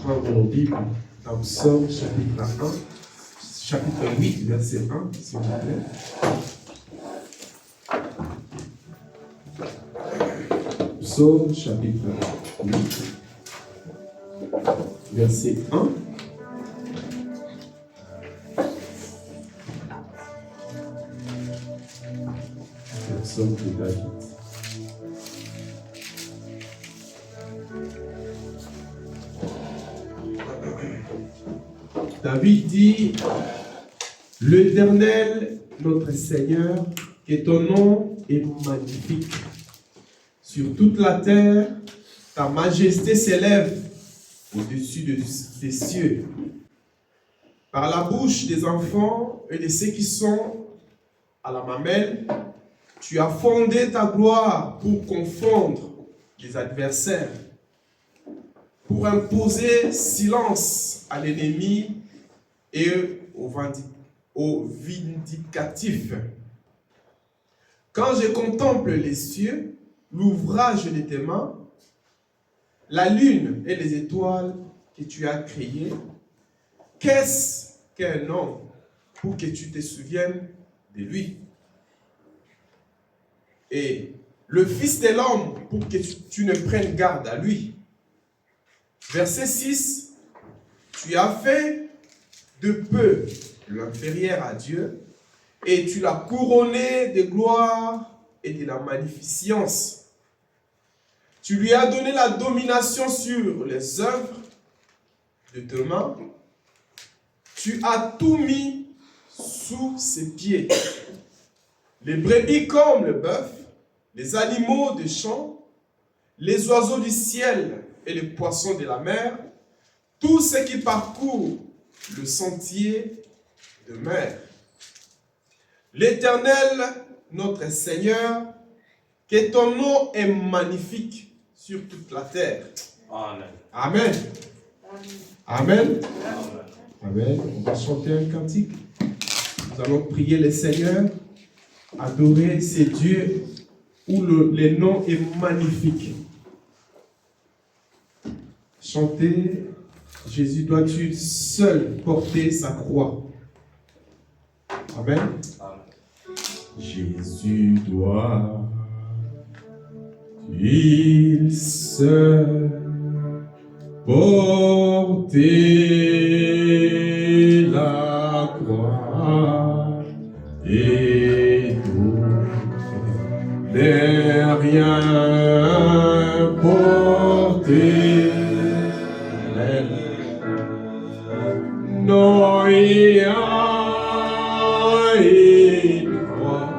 prendre nos Bibles dans Psaume chapitre 8, verset 1, s'il vous plaît. Psaume chapitre 8, verset 1. Le psaume de David. David dit: L'Éternel, notre Seigneur, que ton nom est magnifique. Sur toute la terre, ta majesté s'élève au-dessus des cieux. Par la bouche des enfants et de ceux qui sont à la mamelle, tu as fondé ta gloire pour confondre les adversaires, pour imposer silence à l'ennemi et aux vindicatifs. Quand je contemple les cieux, l'ouvrage de tes mains, la lune et les étoiles que tu as créées, qu'est-ce qu'un homme pour que tu te souviennes de lui? Et le Fils de l'homme pour que tu ne prennes garde à lui. Verset 6, tu as fait de peu l'inférieur à Dieu et tu l'as couronné de gloire et de la magnificence. Tu lui as donné la domination sur les œuvres de tes mains. Tu as tout mis sous ses pieds. Les brebis comme le bœuf, les animaux des champs, les oiseaux du ciel et les poissons de la mer, tous ceux qui parcourent le sentier de mer. L'Éternel, notre Seigneur, que ton nom est magnifique sur toute la terre. Amen. Amen. Amen. Amen. On va chanter un cantique. Nous allons prier le Seigneur, adorer ces dieux où le nom est magnifique. Chanter, Jésus doit-tu seul porter sa croix. Amen. Jésus doit il seul porter la croix et tout n'est rien porter. Non, il y a une croix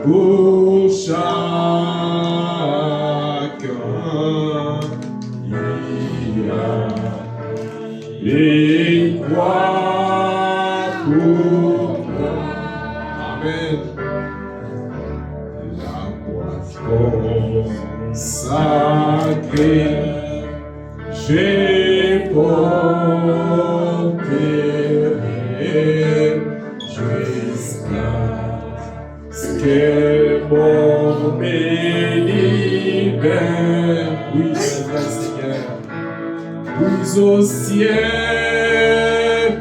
pour chacun. Il y a une croix pour moi. Amen. La croix consacrée, j'ai porté jusqu'à ce que mon libère. Oui, c'est vrai, Seigneur. Vous aussi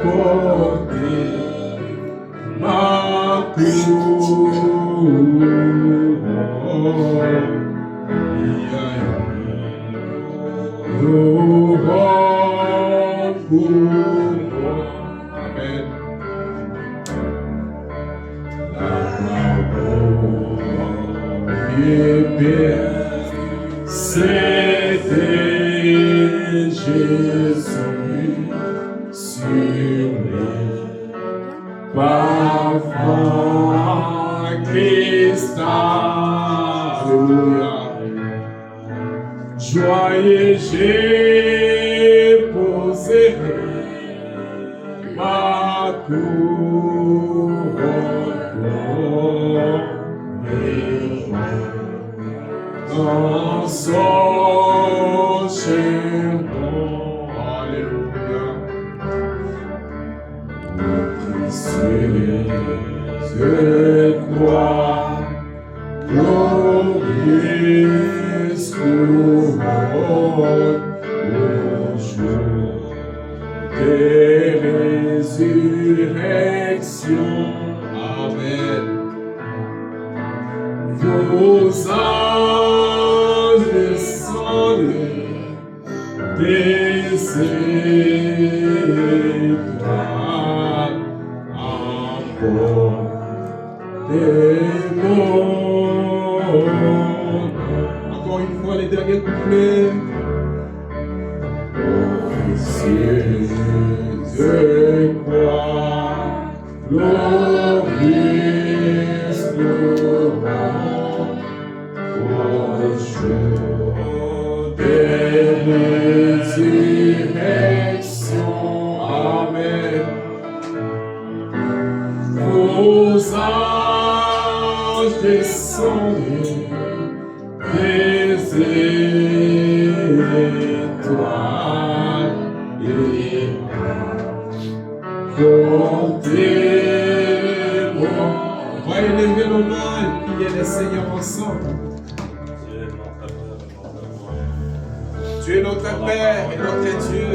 porter ma couronne. Amen. C'était Jésus sur les parfums Christ. Alléluia. Joyeux, j'ai posé ma couronne dans son charbon. Alléluia. Précieuse croix, glorieuse couronne, au jour des résurrections. Amen. Vos anges descendent des étoiles apportez-moi. Encore une fois, les derniers couplets. Cieux de croix, glorieux, gloire, au jour des résurrections. Amen. Vos anges descendent des étoiles et portez-moi. On va élever nos mains et prier le Seigneur ensemble. Tu es notre Père et notre Dieu.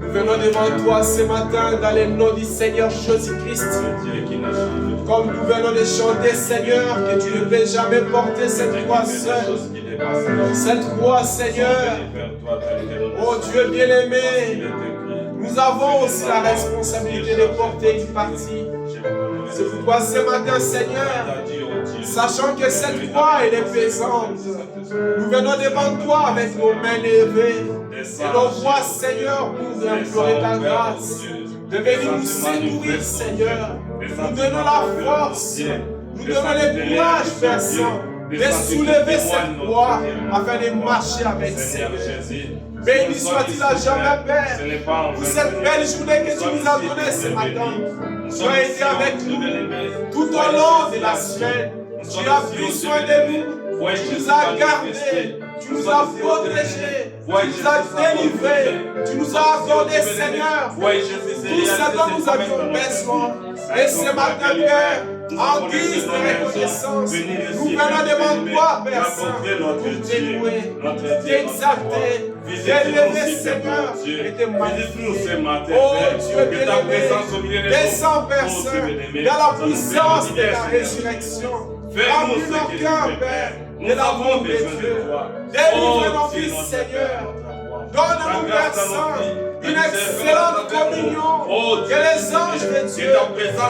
Nous venons devant toi ce matin dans le nom du Seigneur Jésus-Christ. Comme nous venons de chanter, Seigneur, que tu ne peux jamais porter cette croix seule. Cette croix, Seigneur, oh Dieu bien-aimé, nous avons aussi la responsabilité de porter une partie. C'est pourquoi ce matin, Seigneur, sachant que cette croix, elle est pesante, nous venons devant toi avec nos mains levées et nos voix, Seigneur, pour implorer ta grâce, de venir nous séduire, Seigneur. Nous donnons la force, nous donnons le courage, Père Saint, de soulever cette croix afin de marcher avec Seigneur. Béni soit-il à jamais, Père, pour cette belle journée que tu nous as donnée ce matin. Tu as été avec nous tout au long de la semaine. Tu as pris soin de nous, tu nous as gardés, tu nous as protégés, tu nous as délivrés, tu nous as accordé, Seigneur, tout ce dont nous avions besoin. Et ce matin, Père, en guise de reconnaissance, nous venons devant toi, Père Saint, pour t'élouer, t'exalter, t'élever, Seigneur, et te magnifier. Oh Dieu bien-aimé, descends, Père Saint, dans la puissance de la résurrection. Remplis nos cœurs, Père, de l'amour de Dieu. Délivre nos vies, Seigneur. Donne-nous, Père Saint, une excellente communion que les anges de Dieu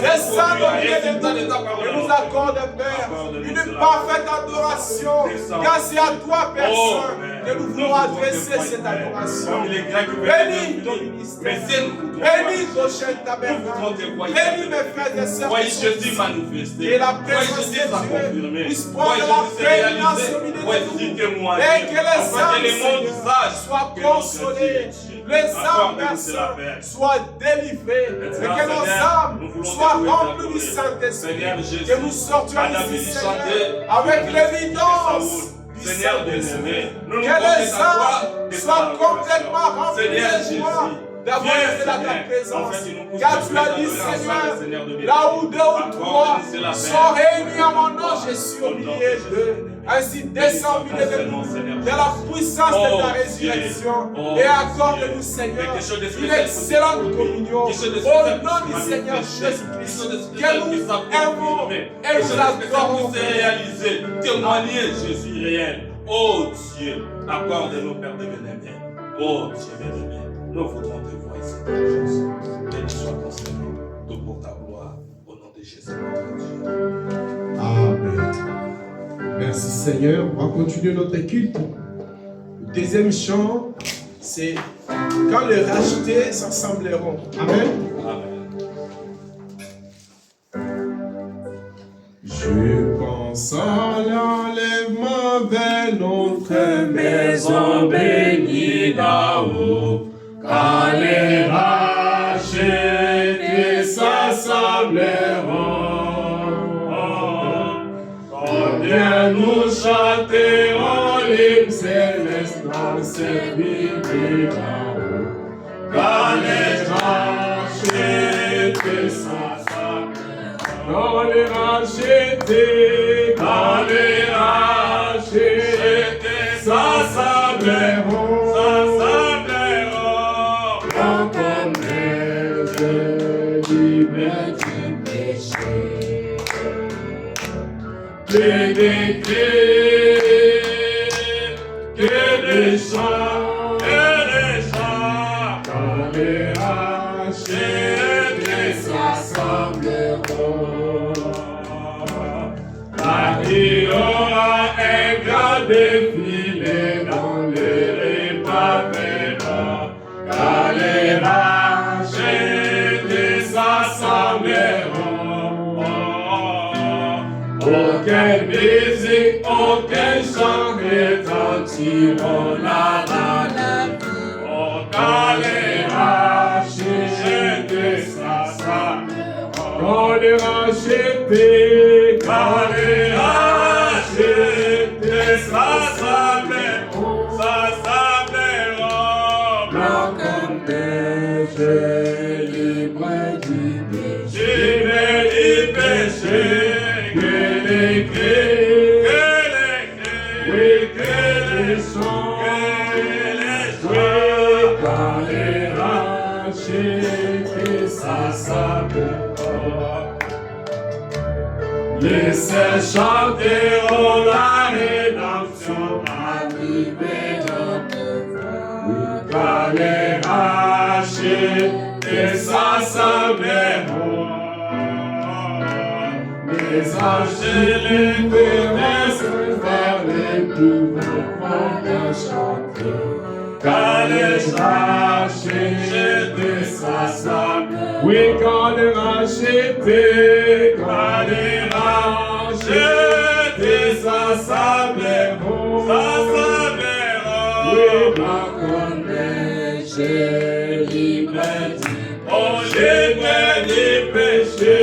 descendent au milieu de nous et nous accordent, Père, une parfaite adoration. Car c'est à toi, Père Saint, que nous voulons adresser cette adoration. Bénis ton ministère, bénis ton chef tabernacle, bénis mes frères et sœurs. Et la présence de Dieu puisse prendre la prééminence au milieu de nous et que les âmes soient consolées. Les âmes, Père Saint, soient délivrées et que nos âmes soient remplies du Saint-Esprit. Que nous sortions ici, Seigneur, avec l'évidence du Saint-Esprit. Que les âmes soient complètement remplies de joie d'avoir été dans ta présence. Car tu as dit, Seigneur, là où deux ou trois sont réunis à mon nom, je suis au milieu d'eux. Ainsi, descends au milieu de nous, de la puissance de ta résurrection, et accorde-nous, Seigneur, une excellente communion au nom du Seigneur Jésus-Christ, que nous aimons et nous adorons. Témoigner Jésus réel. Oh Dieu, accorde-nous, Père de bien-aimé. Oh Dieu bien-aimé, nous voudrons te voir ici dans la chance. Béni soit ton Seigneur, tout pour ta gloire, au nom de Jésus notre Dieu. Amen. Merci Seigneur. On va continuer notre culte. Le deuxième chant, c'est quand les rachetés s'assembleront. Amen. Amen. Je pense à l'enlèvement vers notre maison bénie d'en-haut, quand les rachetés s'assembleront. Combien nous chanterons l'hymne céleste dans cette vie d'en-haut, quand les rachetés s'assembleront. Quand les rachetés s'assembleront, les grands défilés dans les pavillons, car les rachetés s'assembleront. Aucune musique, aucun chant retentiront là dans la vie. Car les rachetés s'assembleront. Quand les rachetés, car les rachetés s'assembleront, blancs comme neige, libres du péché, que les cris, oui, que les chants, oui, car les rachetés s'assembleront. Laissez chanter la rédemption arrivée notre voix. Oui, car les rachetés s'assembleront. Les anges et les déesses vers les pouvoirs de chanter. Car les rachetés s'assemblent. Oui, quand les rachetés, s'assembleront. Oui, blancs comme neige, libres du péché,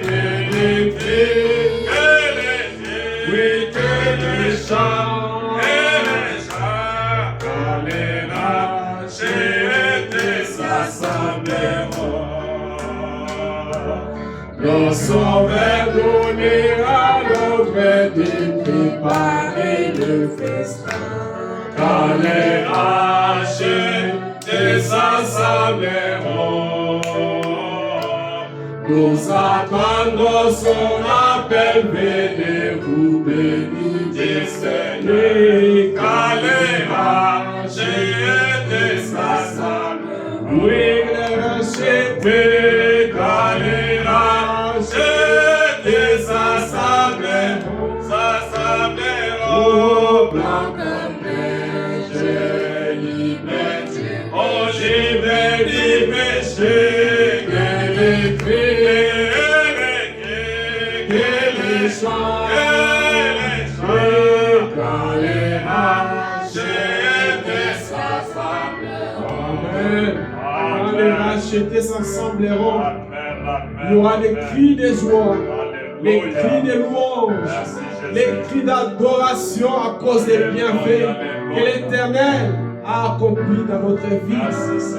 que les cris, oui, que les chants, quand les rachetés s'assembleront. Le Sauveur donnera l'ordre de préparer le festin. Quand les rachetés s'assembleront, nous attendons son appel, venez-vous bénis du Seigneur. Quand les rachetés s'assembleront, oui, les rachetés, quand les rachetés s'assembleront, blancs comme neige, libres du péché, que les cris, que les chants, quand les rachetés s'assembleront. Amen. Quand les rachetés s'assembleront, il y aura des cris de joie, les cris de louange, les cris d'adoration à cause des bienfaits que l'Éternel a accomplis dans notre vie,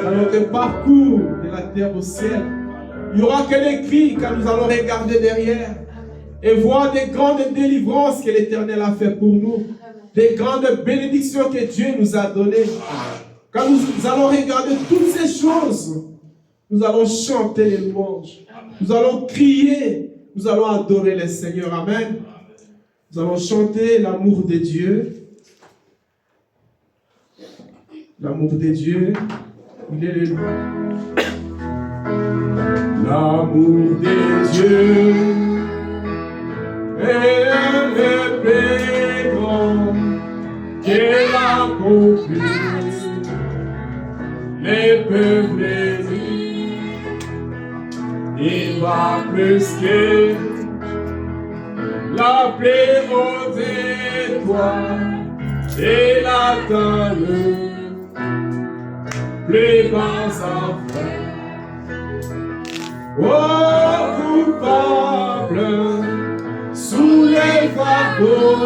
dans notre parcours de la terre au ciel. Il n'y aura que les cris quand nous allons regarder derrière et voir des grandes délivrances que l'Éternel a fait pour nous, des grandes bénédictions que Dieu nous a données. Quand nous allons regarder toutes ces choses, nous allons chanter les louanges, nous allons crier, nous allons adorer le Seigneur. Amen. Nous allons chanter l'amour de Dieu. L'amour de Dieu, il est le L'amour de Dieu est le plus grand qu'il accomplit. Les peuples disent, il va plus que la plus haute étoile et l'atteint le plus bas enfants. Oh, coupable, sous les fardeaux,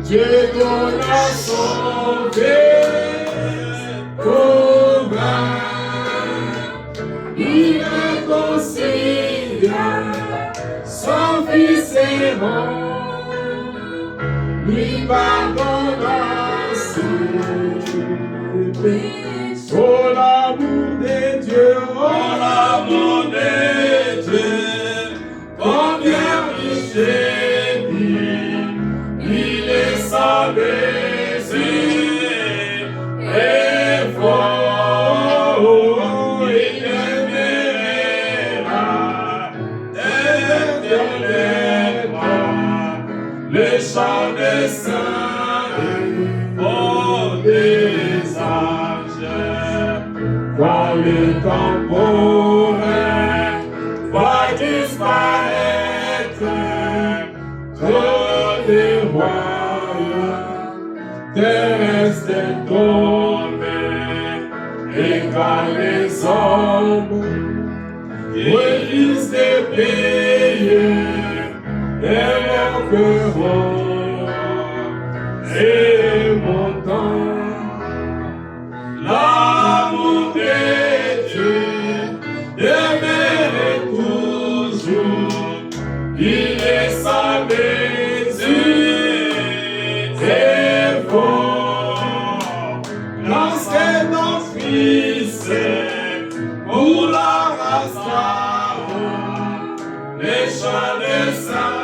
Dieu donne à sauver, il réconcilia son fils errant, lui pardonna ses péchés. Oh, l'amour de Dieu, oh, l'amour de Dieu, combien riche et dit, il est sans baiser et fort, il aimera éternellement. Le chant saints, oh des anges, quand le temporel va disparaître, tous les royaumes terrestres tombés, et quand les hommes relisent des pays, évoqueront et montant l'amour de Dieu demeure toujours, il est sa mesure et fort, lancez nos fils pour la race, les chants des saints.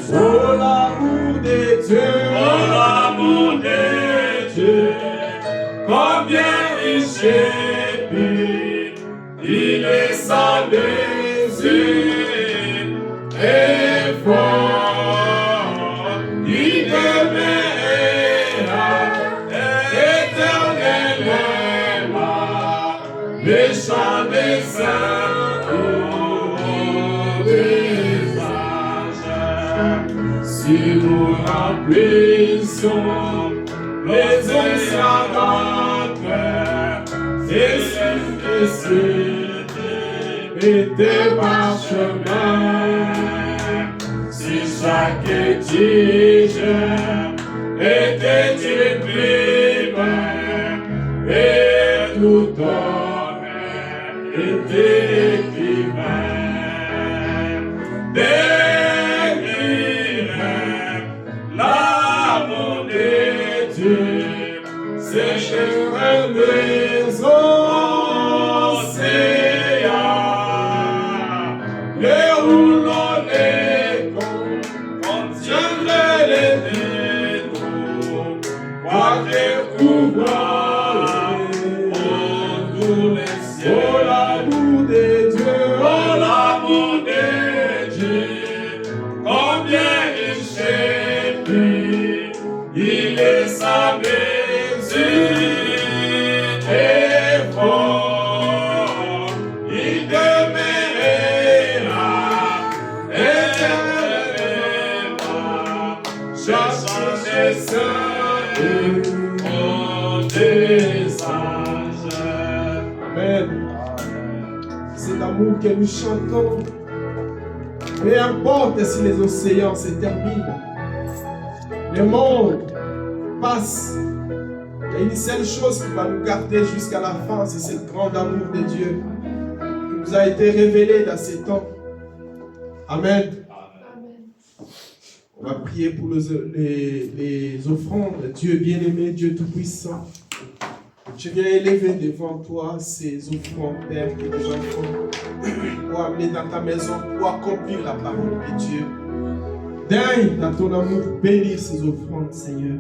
Oh l'amour de Dieu, Oh l'amour de Dieu, combien il chérit, il est sans mesure et fort, il demeurera éternellement, les chants des saints. Si nous remplissons les océans d'enfer, et des parchemins, si chaque tige était une prime, et tout homme était écrivain. L'amour de Dieu sécherait les océans, les rouleaux, les ponts contiendraient les détours, quoi découvrir tous les cieux. oh l'amour de Dieu, Oh l'amour de Dieu, combien il chérit, il est sa mesure et fort, il demeurera éternellement, cherchant des saints, oh des anges. Amen. C'est l'amour que nous chantons. Peu importe si les océans se terminent, le monde passe. Il y a une seule chose qui va nous garder jusqu'à la fin, c'est ce grand amour de Dieu qui nous a été révélé dans ces temps. Amen. On va prier pour les offrandes. Dieu bien-aimé, Dieu tout-puissant. Je viens élever devant toi ces offrandes, Père, que tes enfants pour amener dans ta maison, pour accomplir la parole de Dieu. Daigne dans ton amour bénir ces offrandes, Seigneur.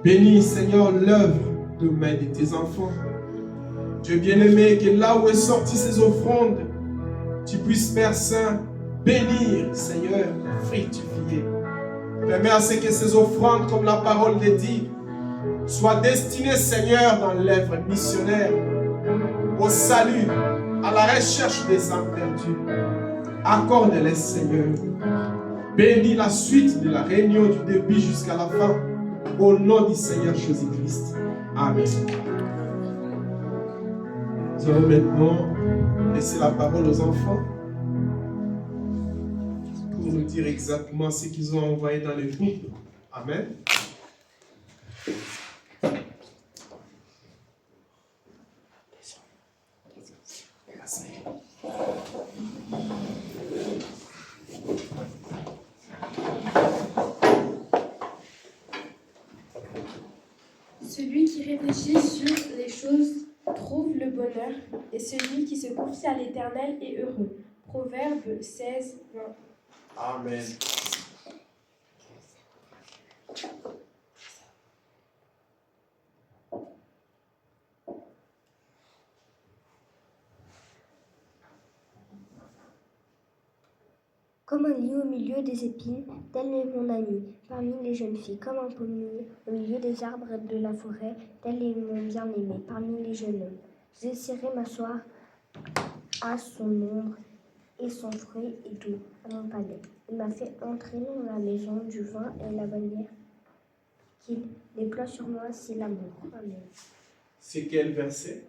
Bénis, Seigneur, l'œuvre de main de tes enfants. Dieu bien-aimé, que là où est sorti ces offrandes, tu puisses, Père Saint, bénir, Seigneur, fructifier. Permets à ce que ces offrandes, comme la parole le dit, soient destinées, Seigneur, dans l'œuvre missionnaire, au salut, à la recherche des âmes perdues. Accorde-les, Seigneur. Bénis la suite de la réunion du début jusqu'à la fin. Au nom du Seigneur Jésus-Christ. Amen. Nous allons maintenant laisser la parole aux enfants pour nous dire exactement ce qu'ils ont envoyé dans le groupe. Amen. Celui qui réfléchit sur les choses trouve le bonheur, et celui qui se confie à l'Éternel est heureux. Proverbe 16, 20. Amen. Comme un lieu au milieu des épines, telle est mon amie, parmi les jeunes filles. Comme un pommier au milieu des arbres de la forêt, tel est mon bien-aimé, parmi les jeunes hommes. Je désirais m'asseoir à son ombre, et son fruit est doux à mon palais. Il m'a fait entrer dans la maison du vin et la bannière qu'il déploie sur moi, c'est l'amour. Amen. C'est quel verset?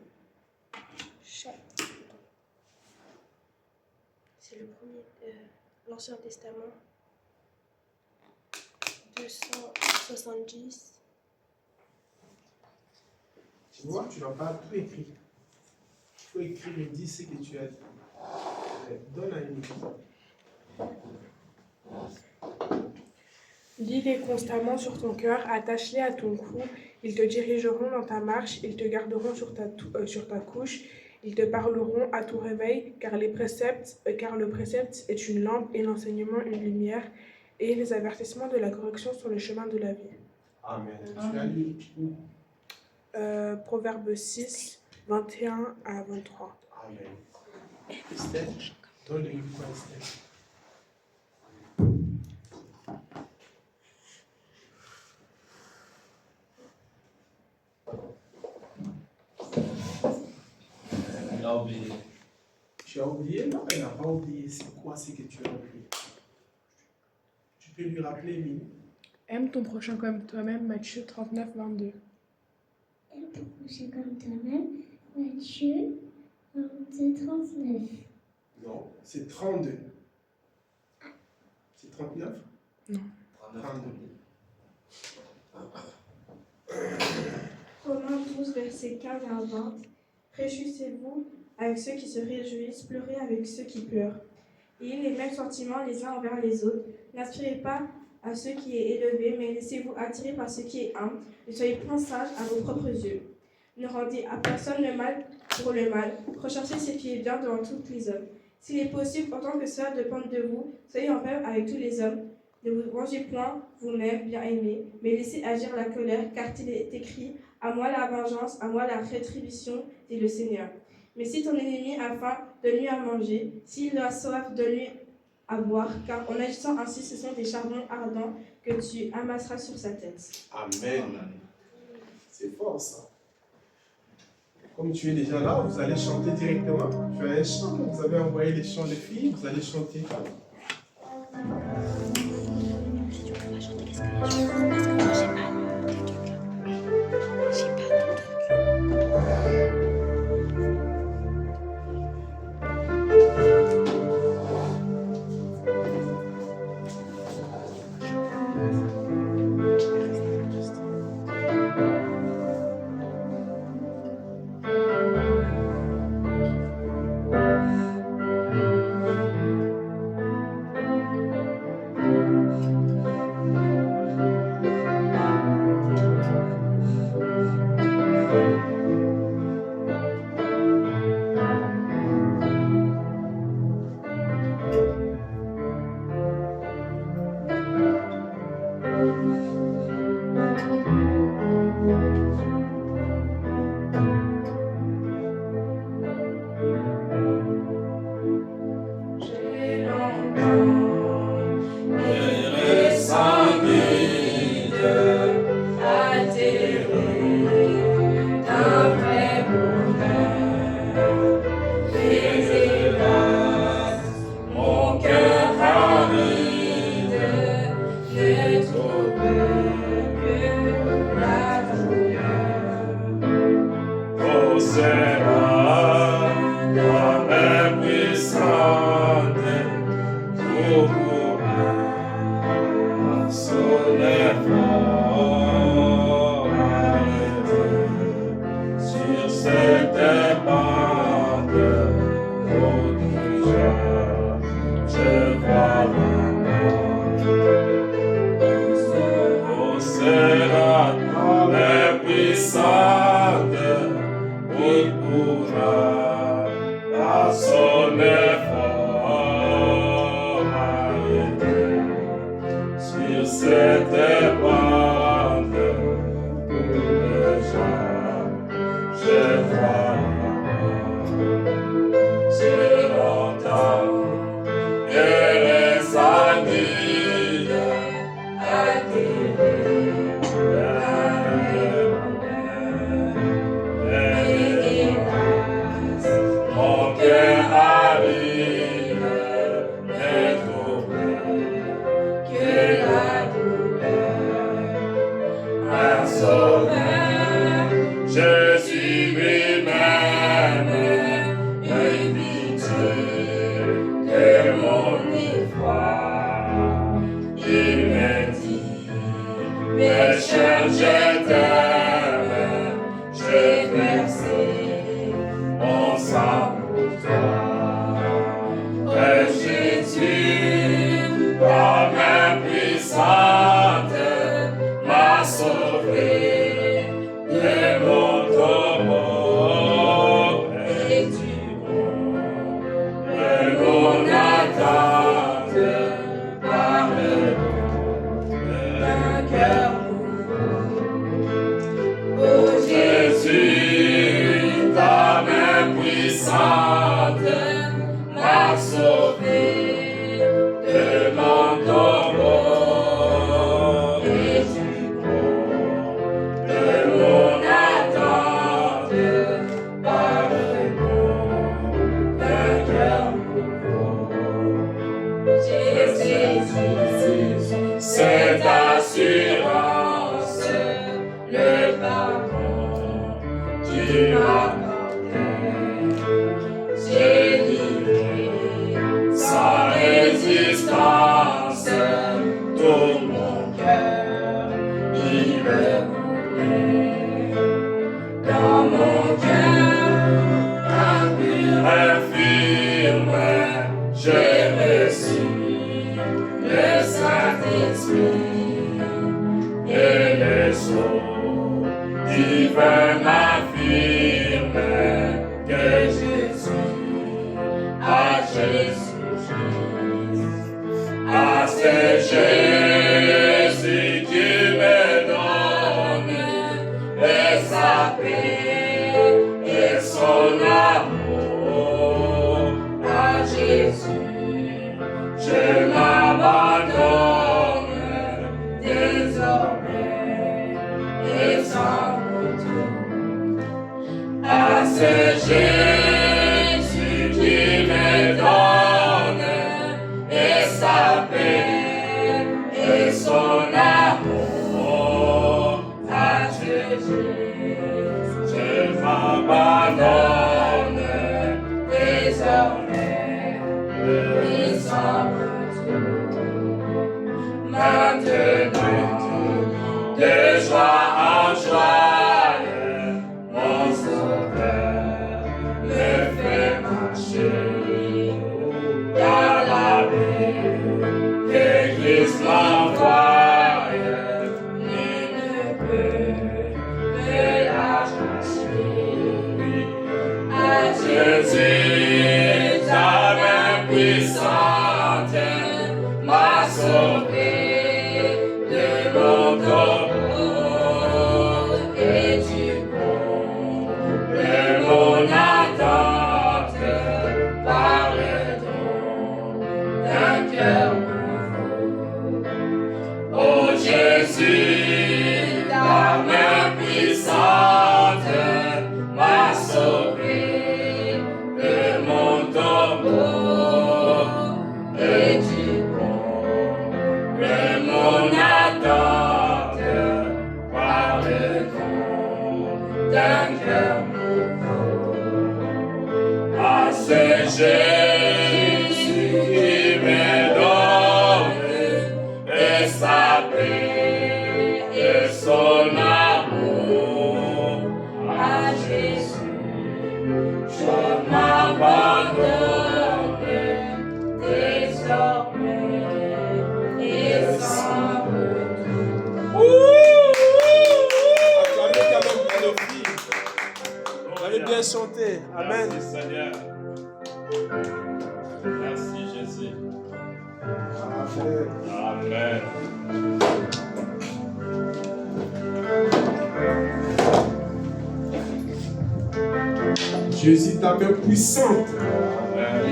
C'est le premier, l'Ancien Testament, 270. Tu vois, tu n'as pas tout écrit. Il faut écrire et dire ce que tu as dit. Donne à une Lis-les constamment sur ton cœur, attache-les à ton cou. Ils te dirigeront dans ta marche, ils te garderont sur ta couche. Ils te parleront à ton réveil, car le précepte est une lampe et l'enseignement une lumière, et les avertissements de la correction sur le chemin de la vie. Amen. Tu as lu où? Proverbe 6, 21 à 23. Amen. Esther, donne-lui quoi, Esther? Il a oublié. Tu as oublié? Non, elle n'a pas oublié. C'est quoi ce que tu as oublié? Tu peux lui rappeler, Mimi? Aime ton prochain comme toi-même, Matthieu 39, 22. Aime ton prochain comme toi-même, Matthieu 22, 39. Non, c'est 32. C'est 39? Non. 32. Romains 12, versets 15 à 20. Réjouissez-vous avec ceux qui se réjouissent, pleurez avec ceux qui pleurent. Ayez les mêmes sentiments les uns envers les autres. N'aspirez pas à ce qui est élevé, mais laissez-vous attirer par ce qui est humble. Ne soyez point sages à vos propres yeux. Ne rendez à personne le mal pour le mal. Recherchez ce qui est bien devant tous les hommes. S'il est possible, autant que cela dépende de vous, soyez en paix avec tous les hommes. Ne vous vengez point vous-même, bien-aimés, mais laissez agir la colère, car il est écrit « À moi la vengeance, à moi la rétribution, dit le Seigneur. » Mais si ton ennemi a faim, donne-lui à manger. S'il a soif, donne-lui à boire, car en agissant ainsi, ce sont des charbons ardents que tu amasseras sur sa tête. Amen. C'est fort, ça. Comme tu es déjà là, vous allez chanter directement. Tu as un chant, vous avez envoyé les chants des filles, vous allez chanter. Sur sauveur, Jésus lui-même, aie pitié de mon effroi. Il me dit, pécheur, je t'aime, j'ai versé mon sang pour toi. Jésus, ta main puissante m'a sauvé de mon tombeau et du monde de mon attente par le don d'un cœur nouveau. Oh Jésus, ta main puissante m'a sauvé de mon tombeau et du monde de mon attente par le don d'un cœur nouveau. J'ai saisi cette assurance, le pardon tu m'accordais. J'ai livré sans résistance tout mon cœur, il me voulait. Dans mon cœur, impur, infirme, j'ai reçu le Saint-Esprit et le sceau divin m'affirme que je suis à Jésus-Christ. À ce Jésus qui me donne et sa paix et son amour. À Jésus, je m'abandonne désormais et sans retour. À ce Jésus qui me donne et sa paix et son amour. À Jésus, je m'abandonne désormais et sans retour. Maintenant, de joie en joie, mon Sauveur me fait marcher. Car la paix que Christ m'envoie, nul ne peut me l'arracher. À Jésus, ta main puissante m'a sauvé de mon tombeau et du pont de mon attente par le don d'un cœur nouveau. Oh Jésus, ta main puissante m'a sauvé de mon tombeau et du pont de mon attente par le don d'un cœur nouveau. À ce Jésus qui me donne et sa paix et son amour. À Jésus, je m'abandonne désormais et sans retour. Acclamez quand même pour nos filles. Vous avez bien chanté. Amen. Merci Seigneur. Merci Jésus. Amen. Amen. Jésus, ta main puissante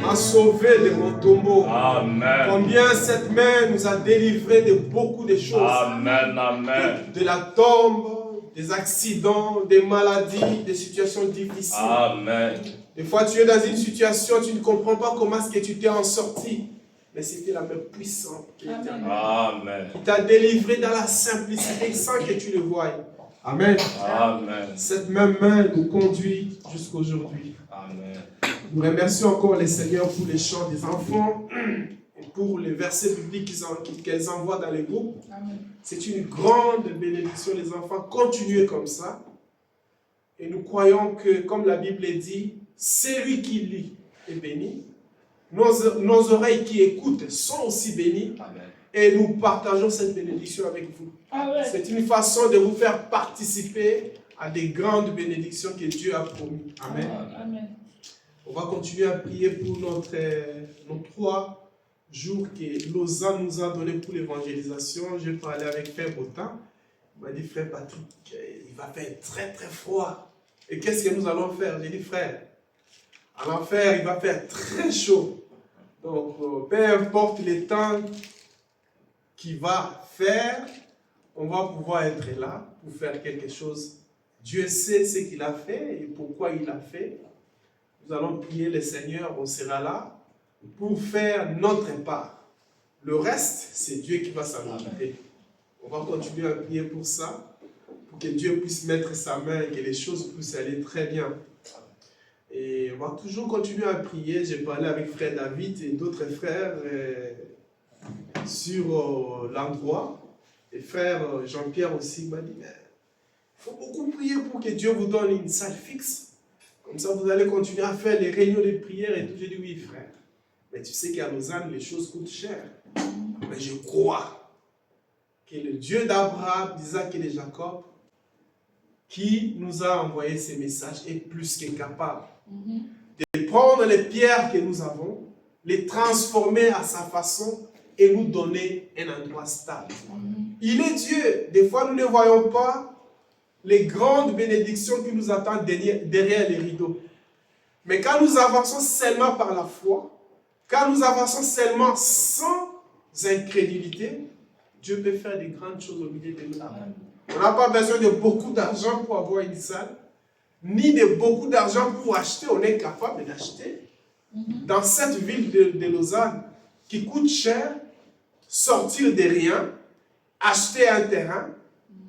m'a sauvé de mon tombeau. Amen. Combien cette main nous a délivrés de beaucoup de choses. Amen. Amen. De la tombe, des accidents, des maladies, des situations difficiles. Amen. Des fois, tu es dans une situation, tu ne comprends pas comment est-ce que tu t'es en sorti. Mais c'était la main puissante. Amen. Qui t'a délivré dans la simplicité sans que tu le voies. Amen. Amen. Cette même main nous conduit jusqu'aujourd'hui. Amen. Nous remercions encore les Seigneurs pour les chants des enfants et pour les versets bibliques qu'elles envoient dans les groupes. C'est une grande bénédiction, les enfants. Continuez comme ça. Et nous croyons que, comme la Bible dit, celui qui lit est béni. Nos oreilles qui écoutent sont aussi bénies. Amen. Et nous partageons cette bénédiction avec vous. C'est une façon de vous faire participer à des grandes bénédictions que Dieu a promis. Amen. Amen. On va continuer à prier pour nos 3 jours que Lausanne nous a donné pour l'évangélisation. J'ai parlé avec Frère Botin. Il m'a dit, Frère Patrick, il va faire très très froid. Et qu'est-ce que nous allons faire? J'ai dit, frère, à l'enfer, il va faire très chaud. Donc, peu importe les temps qu'il va faire, on va pouvoir être là pour faire quelque chose. Dieu sait ce qu'il a fait et pourquoi il l'a fait. Nous allons prier le Seigneur, on sera là pour faire notre part. Le reste, c'est Dieu qui va s'en occuper. On va continuer à prier pour ça, pour que Dieu puisse mettre sa main et que les choses puissent aller très bien. Et on va toujours continuer à prier. J'ai parlé avec Frère David et d'autres frères sur l'endroit. Et Frère Jean-Pierre aussi m'a dit, mais il faut beaucoup prier pour que Dieu vous donne une salle fixe. Comme ça, vous allez continuer à faire les réunions de prière et tout. J'ai dit, oui, frère. Mais tu sais qu'à Lausanne, les choses coûtent cher. Mais je crois que le Dieu d'Abraham, d'Isaac et de Jacob, qui nous a envoyé ces messages, est plus que capable de prendre les pierres que nous avons, les transformer à sa façon et nous donner un endroit stable. Il est Dieu. Des fois, nous ne voyons pas les grandes bénédictions qui nous attendent derrière les rideaux. Mais quand nous avançons seulement par la foi, quand nous avançons seulement sans incrédulité, Dieu peut faire des grandes choses au milieu de nous. On n'a pas besoin de beaucoup d'argent pour avoir une salle, ni de beaucoup d'argent pour acheter. On est capable d'acheter. Dans cette ville de Lausanne, qui coûte cher, sortir de rien, acheter un terrain,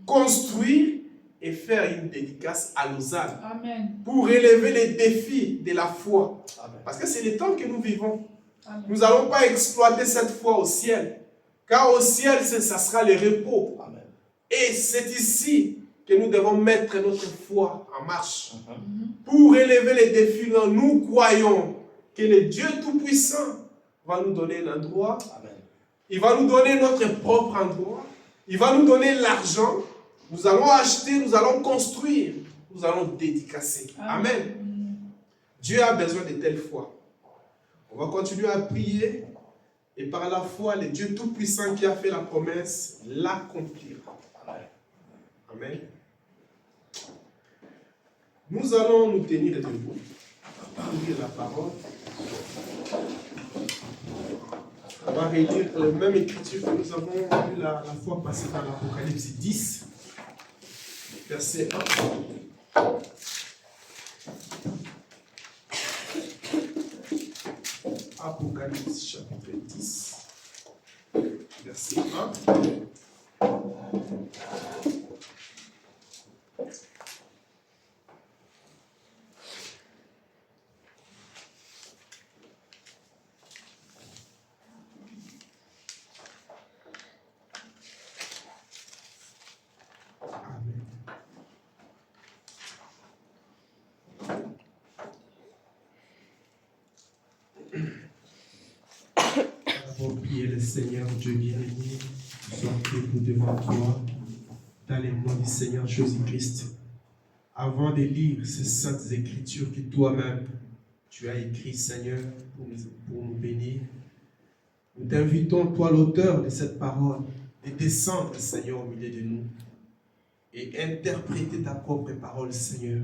construire et faire une dédicace à Lausanne. Amen. Pour relever les défis de la foi. Amen. Parce que c'est le temps que nous vivons. Amen. Nous n'allons pas exploiter cette foi au ciel. Car au ciel, ça sera le repos. Amen. Et c'est ici que nous devons mettre notre foi en marche. Pour relever les défis, nous croyons que le Dieu Tout-Puissant va nous donner un endroit. Amen. Il va nous donner notre propre endroit. Il va nous donner l'argent. Nous allons acheter, nous allons construire, nous allons dédicacer. Amen. Dieu a besoin de telle foi. On va continuer à prier et par la foi, le Dieu Tout-Puissant qui a fait la promesse l'accomplira. Amen. Nous allons nous tenir debout, lire la parole. On va relire la même écriture que nous avons lue la fois passée dans l'Apocalypse 10. Verset 1. Apocalypse chapitre 10, verset 1. Priez le Seigneur Dieu bien-aimé, sois debout devant toi, dans les noms du Seigneur Jésus-Christ. Avant de lire ces saintes écritures que toi-même tu as écrites, Seigneur, pour nous bénir, nous t'invitons, toi l'auteur de cette parole, de descendre, Seigneur, au milieu de nous et interpréter ta propre parole, Seigneur.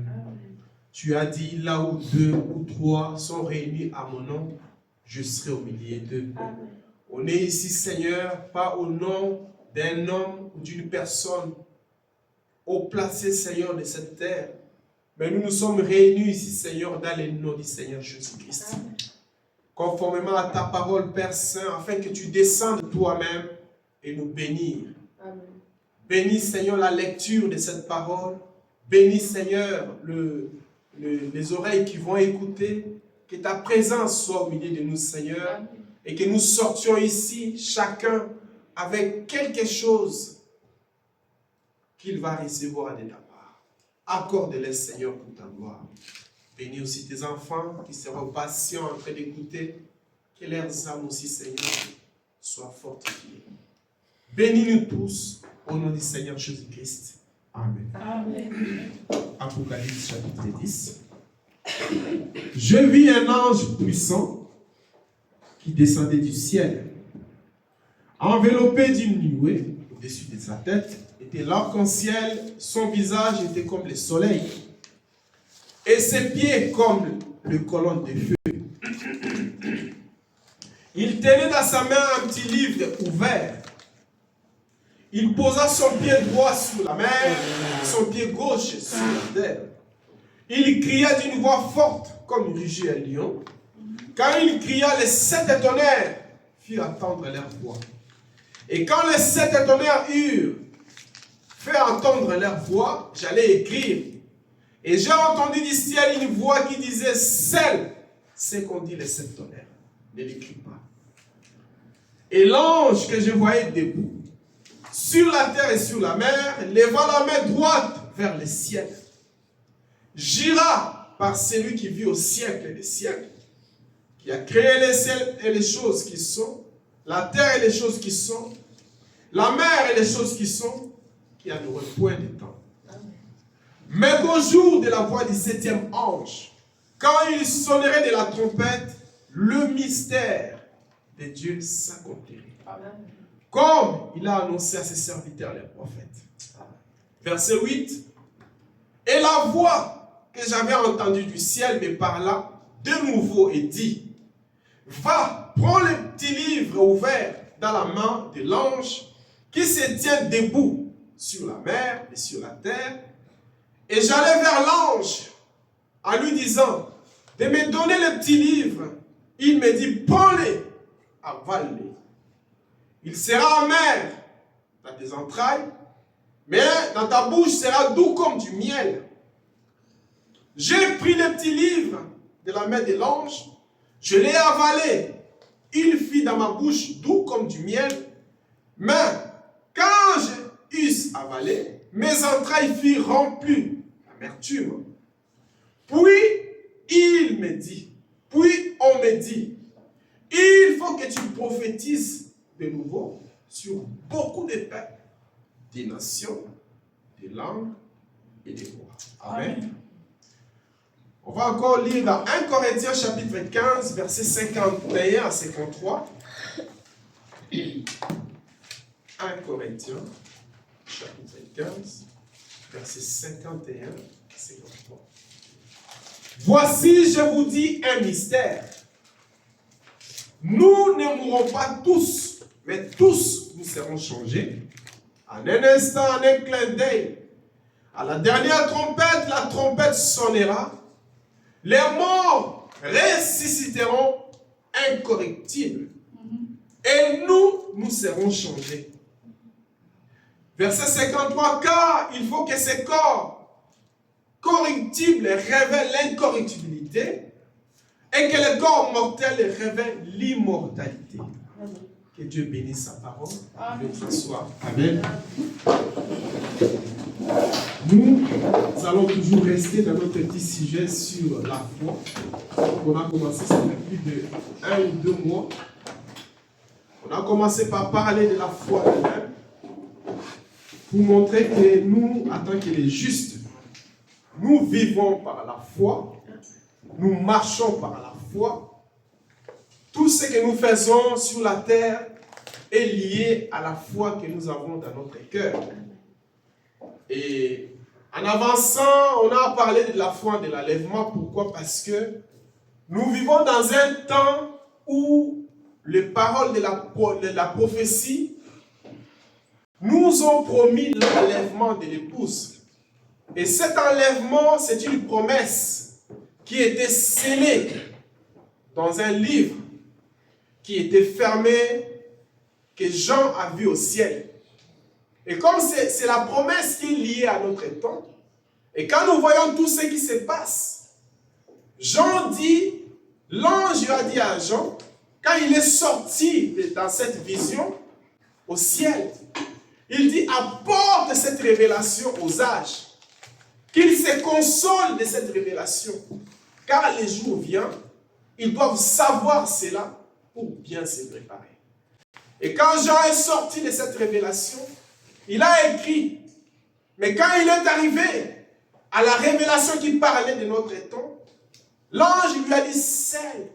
Tu as dit, là où 2 ou 3 sont réunis à mon nom, je serai au milieu d'eux. On est ici, Seigneur, pas au nom d'un homme ou d'une personne haut placé, Seigneur, de cette terre. Mais nous nous sommes réunis ici, Seigneur, dans le nom du Seigneur Jésus-Christ. Conformément à ta parole, Père Saint, afin que tu descendes toi-même et nous bénir. Amen. Bénis, Seigneur, la lecture de cette parole. Bénis, Seigneur, les oreilles qui vont écouter. Que ta présence soit au milieu de nous, Seigneur. Et que nous sortions ici, chacun, avec quelque chose qu'il va recevoir de ta part. Accorde-les, Seigneur, pour ta gloire. Bénis aussi tes enfants qui seront patients en train d'écouter. Que leurs âmes aussi, Seigneur, soient fortifiées. Bénis-nous tous, au nom du Seigneur Jésus-Christ. Amen. Amen. Apocalypse chapitre 10. Je vis un ange puissant qui descendait du ciel. Enveloppé d'une nuée au-dessus de sa tête était l'arc-en-ciel, son visage était comme le soleil et ses pieds comme le colonne de feu. Il tenait dans sa main un petit livre ouvert. Il posa son pied droit sur la mer, son pied gauche sur la terre. Il cria d'une voix forte, comme rugit un lion. Quand il cria, les 7 tonnerres firent entendre leur voix. Et quand les 7 tonnerres eurent fait entendre leur voix, j'allais écrire. Et j'ai entendu du ciel une voix qui disait, scelle ce qu'on dit les 7 tonnerres. Ne l'écris pas. Et l'ange que je voyais debout, sur la terre et sur la mer, leva la main droite vers le ciel. Gira par celui qui vit au siècle des siècles, qui a créé les ciels et les choses qui sont, la terre et les choses qui sont, la mer et les choses qui sont, qui a le point de temps. Mais qu'au jour de la voix du 7e ange, quand il sonnerait de la trompette, le mystère de Dieu s'accomplirait. Comme il a annoncé à ses serviteurs les prophètes. Verset 8. Et la voix que j'avais entendue du ciel me parla de nouveau et dit, va, prends le petit livre ouvert dans la main de l'ange qui se tient debout sur la mer et sur la terre. Et j'allais vers l'ange en lui disant de me donner le petit livre. Il me dit, prends-le, avale-le. Il sera amer dans tes entrailles, mais dans ta bouche sera doux comme du miel. J'ai pris le petit livre de la main de l'ange, je l'ai avalé. Il fit dans ma bouche doux comme du miel, mais quand je eusse avalé, mes entrailles furent remplies d'amertume. Puis on me dit, il faut que tu prophétises de nouveau sur beaucoup de peuples, des nations, des langues et des rois. Amen. On va encore lire dans 1 Corinthiens chapitre 15, versets 51 à 53. 1 Corinthiens chapitre 15, versets 51 à 53. Voici, je vous dis un mystère. Nous ne mourrons pas tous, mais tous nous serons changés. En un instant, en un clin d'œil. À la dernière trompette, la trompette sonnera. Les morts ressusciteront incorruptibles. Et nous serons changés. Verset 53, car il faut que ces corps corruptibles révèlent l'incorruptibilité et que les corps mortels révèlent l'immortalité. Que Dieu bénisse sa parole. Notre soir. Amen. Nous allons toujours rester dans notre petit sujet sur la foi. On a commencé, ça fait plus de 1 ou 2 mois. On a commencé par parler de la foi elle-même, pour montrer que nous, en tant que les justes, nous vivons par la foi, nous marchons par la foi. Tout ce que nous faisons sur la terre est lié à la foi que nous avons dans notre cœur. Et en avançant, on a parlé de la foi, de l'enlèvement. Pourquoi? Parce que nous vivons dans un temps où les paroles de la prophétie nous ont promis l'enlèvement de l'épouse. Et cet enlèvement, c'est une promesse qui était scellée dans un livre qui était fermé, que Jean a vu au ciel. Et comme c'est la promesse qui est liée à notre temps, et quand nous voyons tout ce qui se passe, Jean dit, l'ange a dit à Jean, quand il est sorti dans cette vision au ciel, il dit, apporte cette révélation aux âges, qu'ils se consolent de cette révélation, car les jours viennent, ils doivent savoir cela pour bien se préparer. Et quand Jean est sorti de cette révélation, il a écrit, mais quand il est arrivé à la révélation qui parlait de notre temps, l'ange lui a dit, scelle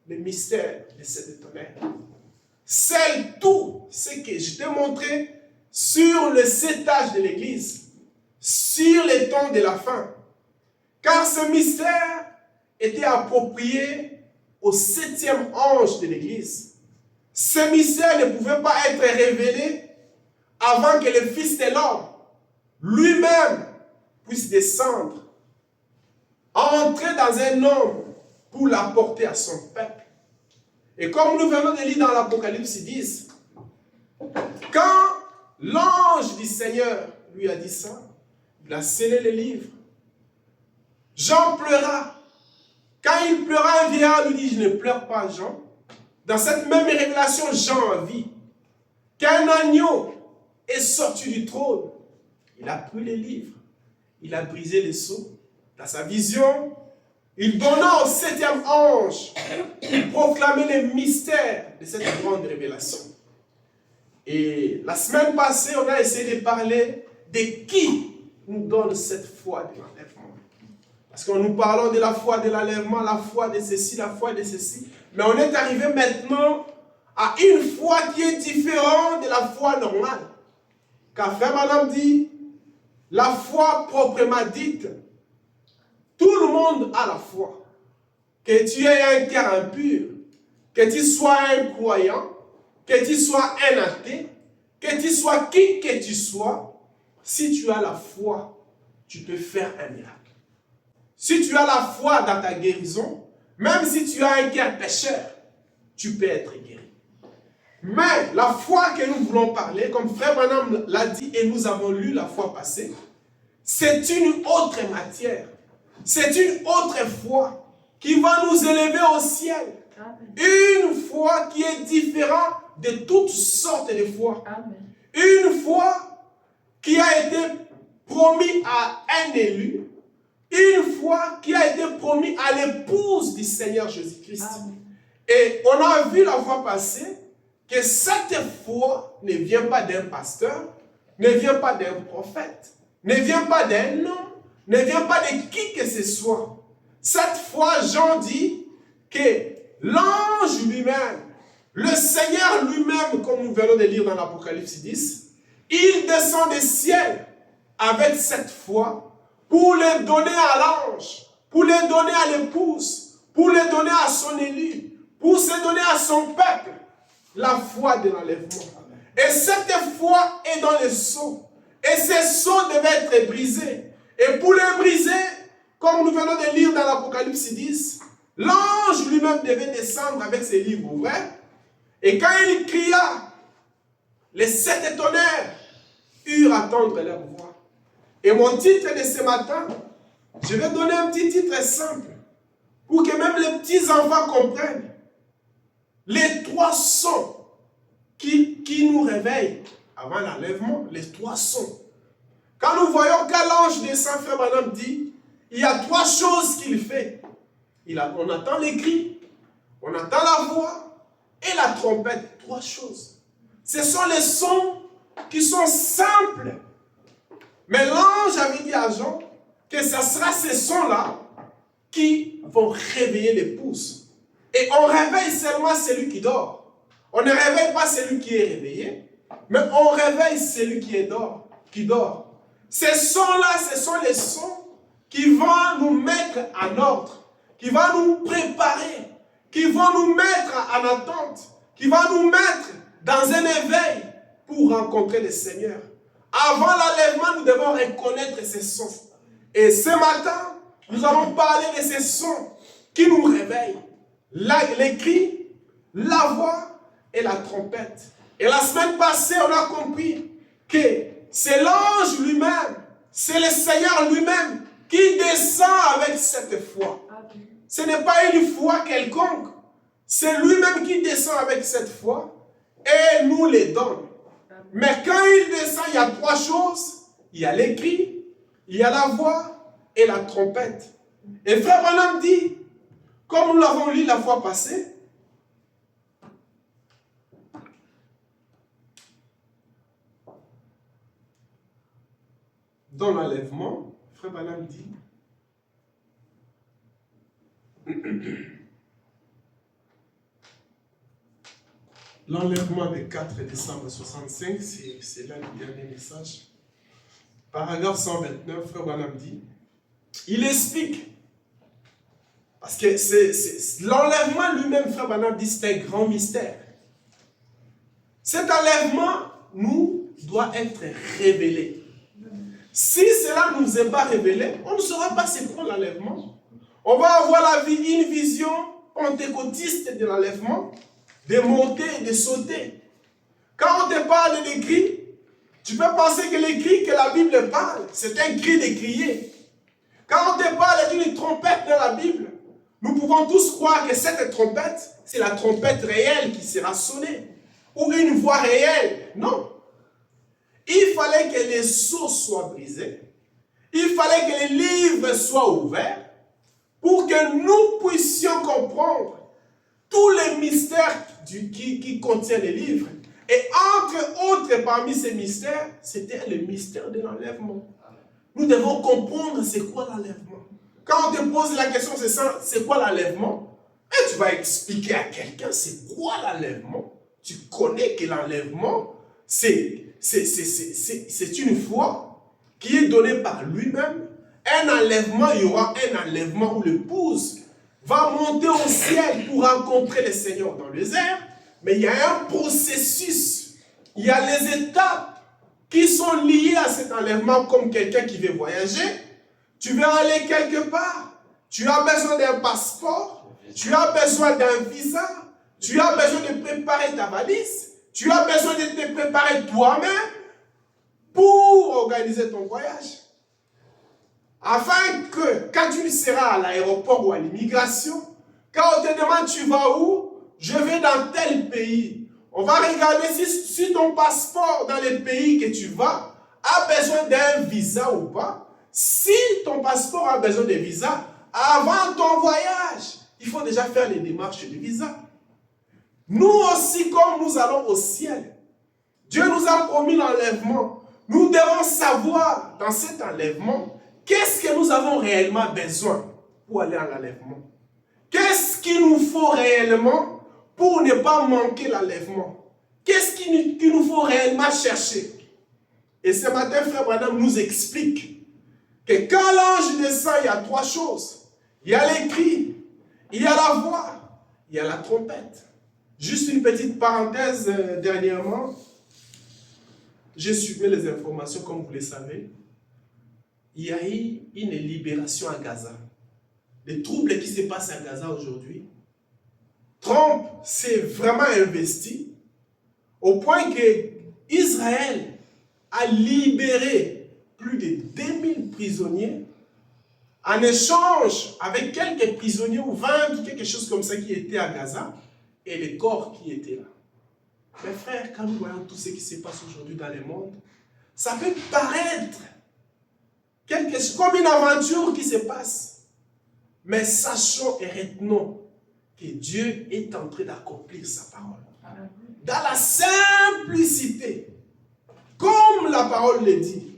le mystère de cet tonnerre. Scelle tout ce que je t'ai montré sur le 7 âges de l'Église, sur les temps de la fin. Car ce mystère était approprié au 7e ange de l'Église. Ce mystère ne pouvait pas être révélé avant que le Fils de l'homme lui-même puisse descendre, entrer dans un homme pour l'apporter à son peuple. Et comme nous venons de lire dans l'Apocalypse 10, quand l'ange du Seigneur lui a dit ça, il a scellé le livre. Jean pleura. Quand il pleura, un vieillard lui dit, je ne pleure pas, Jean. Dans cette même révélation, Jean a vu qu'un agneau est sorti du trône. Il a pris les livres. Il a brisé les sceaux. Dans sa vision, il donna au 7e ange de proclamer les mystères de cette grande révélation. Et la semaine passée, on a essayé de parler de qui nous donne cette foi de l'enlèvement. Parce que nous parlons de la foi de l'enlèvement, la foi de ceci, la foi de ceci. Mais on est arrivé maintenant à une foi qui est différente de la foi normale. Car Frère Madame dit, la foi proprement dite, tout le monde a la foi. Que tu aies un cœur impur, que tu sois un croyant, que tu sois un athée, que tu sois qui que tu sois, si tu as la foi, tu peux faire un miracle. Si tu as la foi dans ta guérison, même si tu as un cœur pécheur, tu peux être guéri. Mais la foi que nous voulons parler, comme Frère Branham l'a dit et nous avons lu la fois passée, c'est une autre matière. C'est une autre foi qui va nous élever au ciel. Amen. Une foi qui est différente de toutes sortes de foi. Amen. Une foi qui a été promise à un élu. Une foi qui a été promise à l'épouse du Seigneur Jésus-Christ. Et on a vu la fois passée que cette foi ne vient pas d'un pasteur, ne vient pas d'un prophète, ne vient pas d'un homme, ne vient pas de qui que ce soit. Cette foi, Jean dit que l'ange lui-même, le Seigneur lui-même, comme nous venons de lire dans l'Apocalypse 10, il descend des ciels avec cette foi pour les donner à l'ange, pour les donner à l'épouse, pour les donner à son élu, pour se donner à son peuple, la foi de l'enlèvement. Et cette foi est dans les sceaux. Et ces sceaux devaient être brisés. Et pour les briser, comme nous venons de lire dans l'Apocalypse 10, l'ange lui-même devait descendre avec ses livres ouverts. Et quand il cria, les 7 tonnerres eurent à entendre leur voix. Et mon titre de ce matin, je vais donner un petit titre simple, pour que même les petits enfants comprennent. Les 3 sons qui nous réveillent avant l'enlèvement, les 3 sons. Quand nous voyons qu'à l'ange descend, Frère Branham dit, il y a 3 choses qu'il fait. On entend les cris, on entend la voix et la trompette. 3 choses. Ce sont les sons qui sont simples. Mais l'ange avait dit à Jean que ce sera ces sons-là qui vont réveiller l'épouse. Et on réveille seulement celui qui dort. On ne réveille pas celui qui est réveillé, mais on réveille celui qui dort. Ces sons-là, ce sont les sons qui vont nous mettre en ordre, qui vont nous préparer, qui vont nous mettre en attente, qui vont nous mettre dans un éveil pour rencontrer le Seigneur. Avant l'enlèvement, nous devons reconnaître ces sons. Et ce matin, nous allons parler de ces sons qui nous réveillent. Les cris, la voix et la trompette. Et la semaine passée, on a compris que c'est l'ange lui-même, c'est le Seigneur lui-même qui descend avec cette foi. Ce n'est pas une foi quelconque. C'est lui-même qui descend avec cette foi et nous les donne. Mais quand il descend, il y a trois choses. Il y a les cris, il y a la voix et la trompette. Et frère Branham dit, comme nous l'avons lu la fois passée, dans l'enlèvement, frère Branham dit, l'enlèvement du 4 décembre 65, c'est là le dernier message. Paragraphe 129, frère Branham dit, il explique, parce que l'enlèvement lui-même, frère Branham dit, c'est un grand mystère. Cet enlèvement, doit être révélé. Si cela ne nous est pas révélé, on ne saura pas c'est quoi l'enlèvement. On va avoir une vision pentecôtiste de l'enlèvement, de monter et de sauter. Quand on te parle des cris, tu peux penser que les cris que la Bible parle, c'est un cri de crier. Quand on te parle d'une trompette dans la Bible, nous pouvons tous croire que cette trompette, c'est la trompette réelle qui sera sonnée. Ou une voix réelle. Non. Il fallait que les sceaux soient brisés. Il fallait que les livres soient ouverts pour que nous puissions comprendre tous les mystères qui contiennent les livres. Et entre autres, parmi ces mystères, c'était le mystère de l'enlèvement. Nous devons comprendre c'est quoi l'enlèvement. Quand on te pose la question, c'est quoi l'enlèvement? Et tu vas expliquer à quelqu'un c'est quoi l'enlèvement. Tu connais que l'enlèvement, c'est une foi qui est donnée par lui-même. Un enlèvement, il y aura un enlèvement où l'épouse va monter au ciel pour rencontrer le Seigneur dans les airs. Mais il y a un processus, il y a les étapes qui sont liées à cet enlèvement comme quelqu'un qui veut voyager. Tu veux aller quelque part, tu as besoin d'un passeport, tu as besoin d'un visa, tu as besoin de préparer ta valise, tu as besoin de te préparer toi-même pour organiser ton voyage. Afin que quand tu seras à l'aéroport ou à l'immigration, quand on te demande tu vas où, je vais dans tel pays. On va regarder si ton passeport dans le pays que tu vas a besoin d'un visa ou pas. Si ton passeport a besoin de visa, avant ton voyage, il faut déjà faire les démarches de visa. Nous aussi, comme nous allons au ciel, Dieu nous a promis l'enlèvement. Nous devons savoir dans cet enlèvement, qu'est-ce que nous avons réellement besoin pour aller à l'enlèvement? Qu'est-ce qu'il nous faut réellement pour ne pas manquer l'enlèvement? Qu'est-ce qu'il nous faut réellement chercher? Et ce matin, frère Branham nous explique que quand l'ange descend, il y a trois choses. Il y a les cris, il y a la voix, il y a la trompette. Juste une petite parenthèse dernièrement. J'ai suivi les informations comme vous le savez. Il y a eu une libération à Gaza. Les troubles qui se passent à Gaza aujourd'hui, Trump s'est vraiment investi au point que Israël a libéré plus de 2000 prisonniers en échange avec quelques prisonniers ou 20 ou quelque chose comme ça qui étaient à Gaza et les corps qui étaient là. Mes frères, quand nous voyons tout ce qui se passe aujourd'hui dans le monde, ça peut paraître comme une aventure qui se passe. Mais sachons et retenons que Dieu est en train d'accomplir sa parole. Dans la simplicité, comme la parole le dit.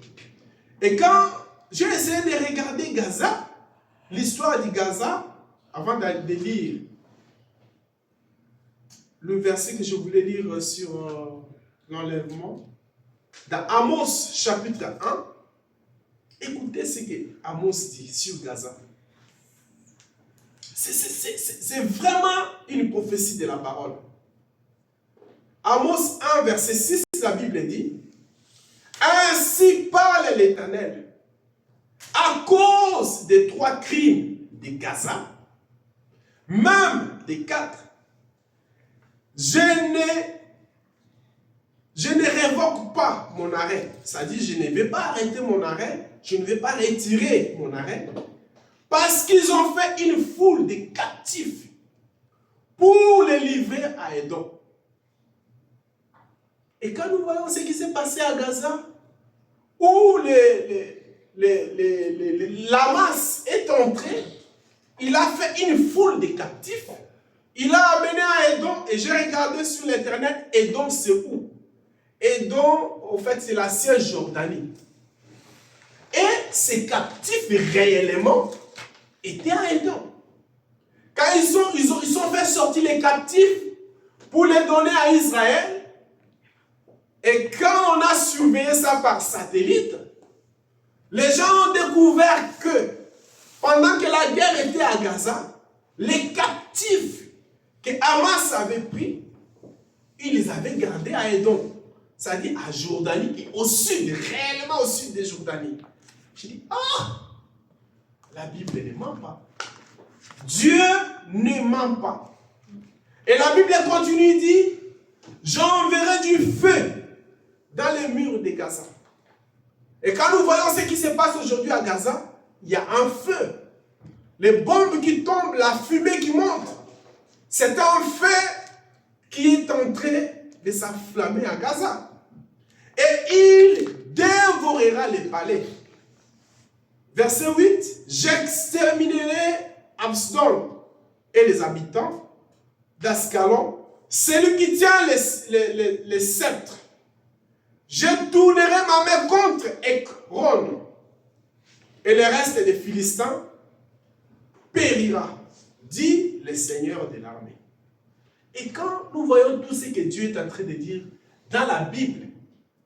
Et quand j'ai essayé de regarder Gaza, l'histoire de Gaza, avant de lire le verset que je voulais lire sur l'enlèvement, dans Amos chapitre 1, écoutez ce que Amos dit sur Gaza. C'est vraiment une prophétie de la parole. Amos 1, verset 6, la Bible dit, « Ainsi parle l'Éternel, à cause des 3 crimes de Gaza, même des 4, je je ne révoque pas mon arrêt. Ça dit, je ne vais pas arrêter mon arrêt, je ne vais pas retirer mon arrêt, parce qu'ils ont fait une foule de captifs pour les livrer à Édom. Et quand nous voyons ce qui s'est passé à Gaza, où l'Hamas est entré, il a fait une foule de captifs, il a amené à Édom, et j'ai regardé sur l'internet, Édom c'est où? Édom, en fait, c'est la Cisjordanie. Et ces captifs, réellement, étaient à Édom. Quand ils ont fait sortir les captifs pour les donner à Israël, et quand on a surveillé ça par satellite, les gens ont découvert que pendant que la guerre était à Gaza, les captifs que Hamas avait pris, il les avait gardés à Édom. C'est-à-dire à Jordanie et au sud, réellement au sud de Jordanie. Je dis, la Bible ne ment pas. Dieu ne ment pas. Et la Bible continue, dit, j'enverrai du feu dans les murs de Gaza. Et quand nous voyons ce qui se passe aujourd'hui à Gaza, il y a un feu. Les bombes qui tombent, la fumée qui monte. C'est un feu qui est en train de s'enflammer à Gaza. Et il dévorera les palais. Verset 8, j'exterminerai Absdon et les habitants d'Ascalon, celui qui tient les sceptres. Je tournerai ma main contre Ekron, et le reste des Philistins périra, dit le Seigneur de l'armée. Et quand nous voyons tout ce que Dieu est en train de dire dans la Bible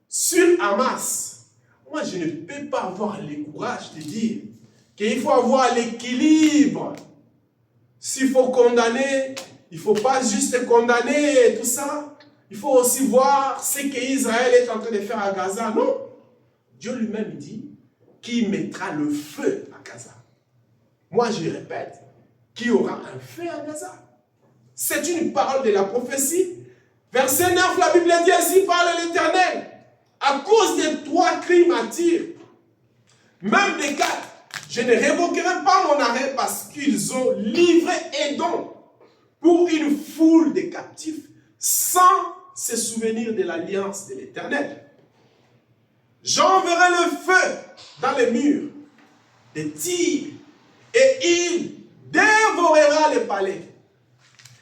sur Hamas, moi je ne peux pas avoir le courage de dire qu'il faut avoir l'équilibre. S'il faut condamner, il ne faut pas juste condamner tout ça. Il faut aussi voir ce qu'Israël est en train de faire à Gaza. Non. Dieu lui-même dit qu'il mettra le feu à Gaza. Moi, je répète, qu'il y aura un feu à Gaza. C'est une parole de la prophétie. Verset 9, la Bible dit ainsi, parle l'Éternel. À cause des 3 crimes à tir, même des 4, je ne révoquerai pas mon arrêt parce qu'ils ont livré Édom pour une foule de captifs sans se souvenir de l'alliance de l'Éternel. J'enverrai le feu dans les murs de Tyr et il dévorera les palais.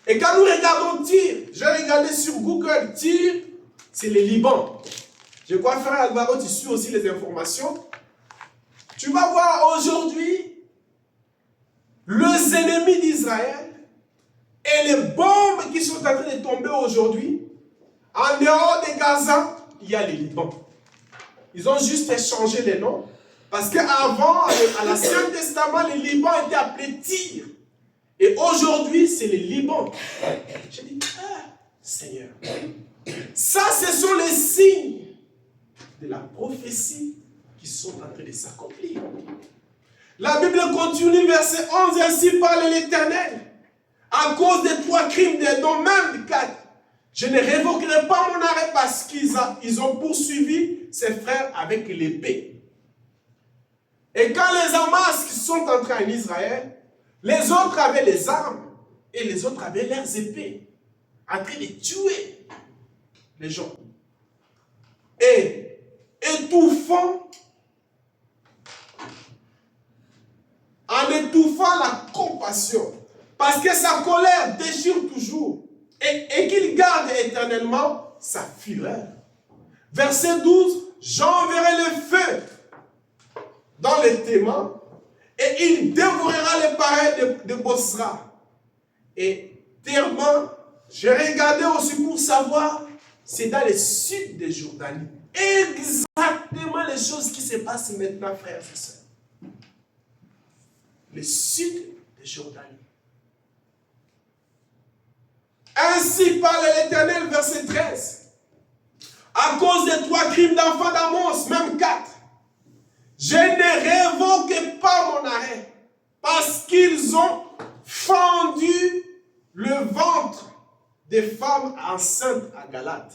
Et quand nous regardons Tyr, j'ai regardé sur Google, Tyr, c'est le Liban. Je crois, frère Alvaro, tu suis aussi les informations. Tu vas voir aujourd'hui les ennemis d'Israël et les bombes qui sont en train de tomber aujourd'hui. En dehors de Gaza, il y a les Liban. Ils ont juste échangé les noms. Parce qu'avant, à l'Ancien Testament, le Liban était appelé Tyr. Et aujourd'hui, c'est le Liban. J'ai dit, Seigneur, ça, ce sont les signes de la prophétie qui sont en train de s'accomplir. La Bible continue, verset 11, ainsi parle l'Éternel. À cause des 3 crimes d'Édom, même 4, je ne révoquerai pas mon arrêt parce qu'ils ont poursuivi ses frères avec l'épée. Et quand les Hamas qui sont entrés en Israël, les autres avaient les armes et les autres avaient leurs épées, en train de tuer les gens. Et en étouffant la compassion, parce que sa colère déchire toujours, et qu'il garde éternellement sa fureur. Verset 12, j'enverrai le feu dans les témoins, et il dévorera les pareils de Bosra. Et tellement, j'ai regardé aussi pour savoir, c'est dans le sud de Jordanie. Exactement les choses qui se passent maintenant, frères et sœurs. Le sud de Jordanie. Ainsi parle l'Éternel, verset 13. À cause des 3 crimes d'enfants d'Amos, même 4, je ne révoque pas mon arrêt, parce qu'ils ont fendu le ventre des femmes enceintes à Galate.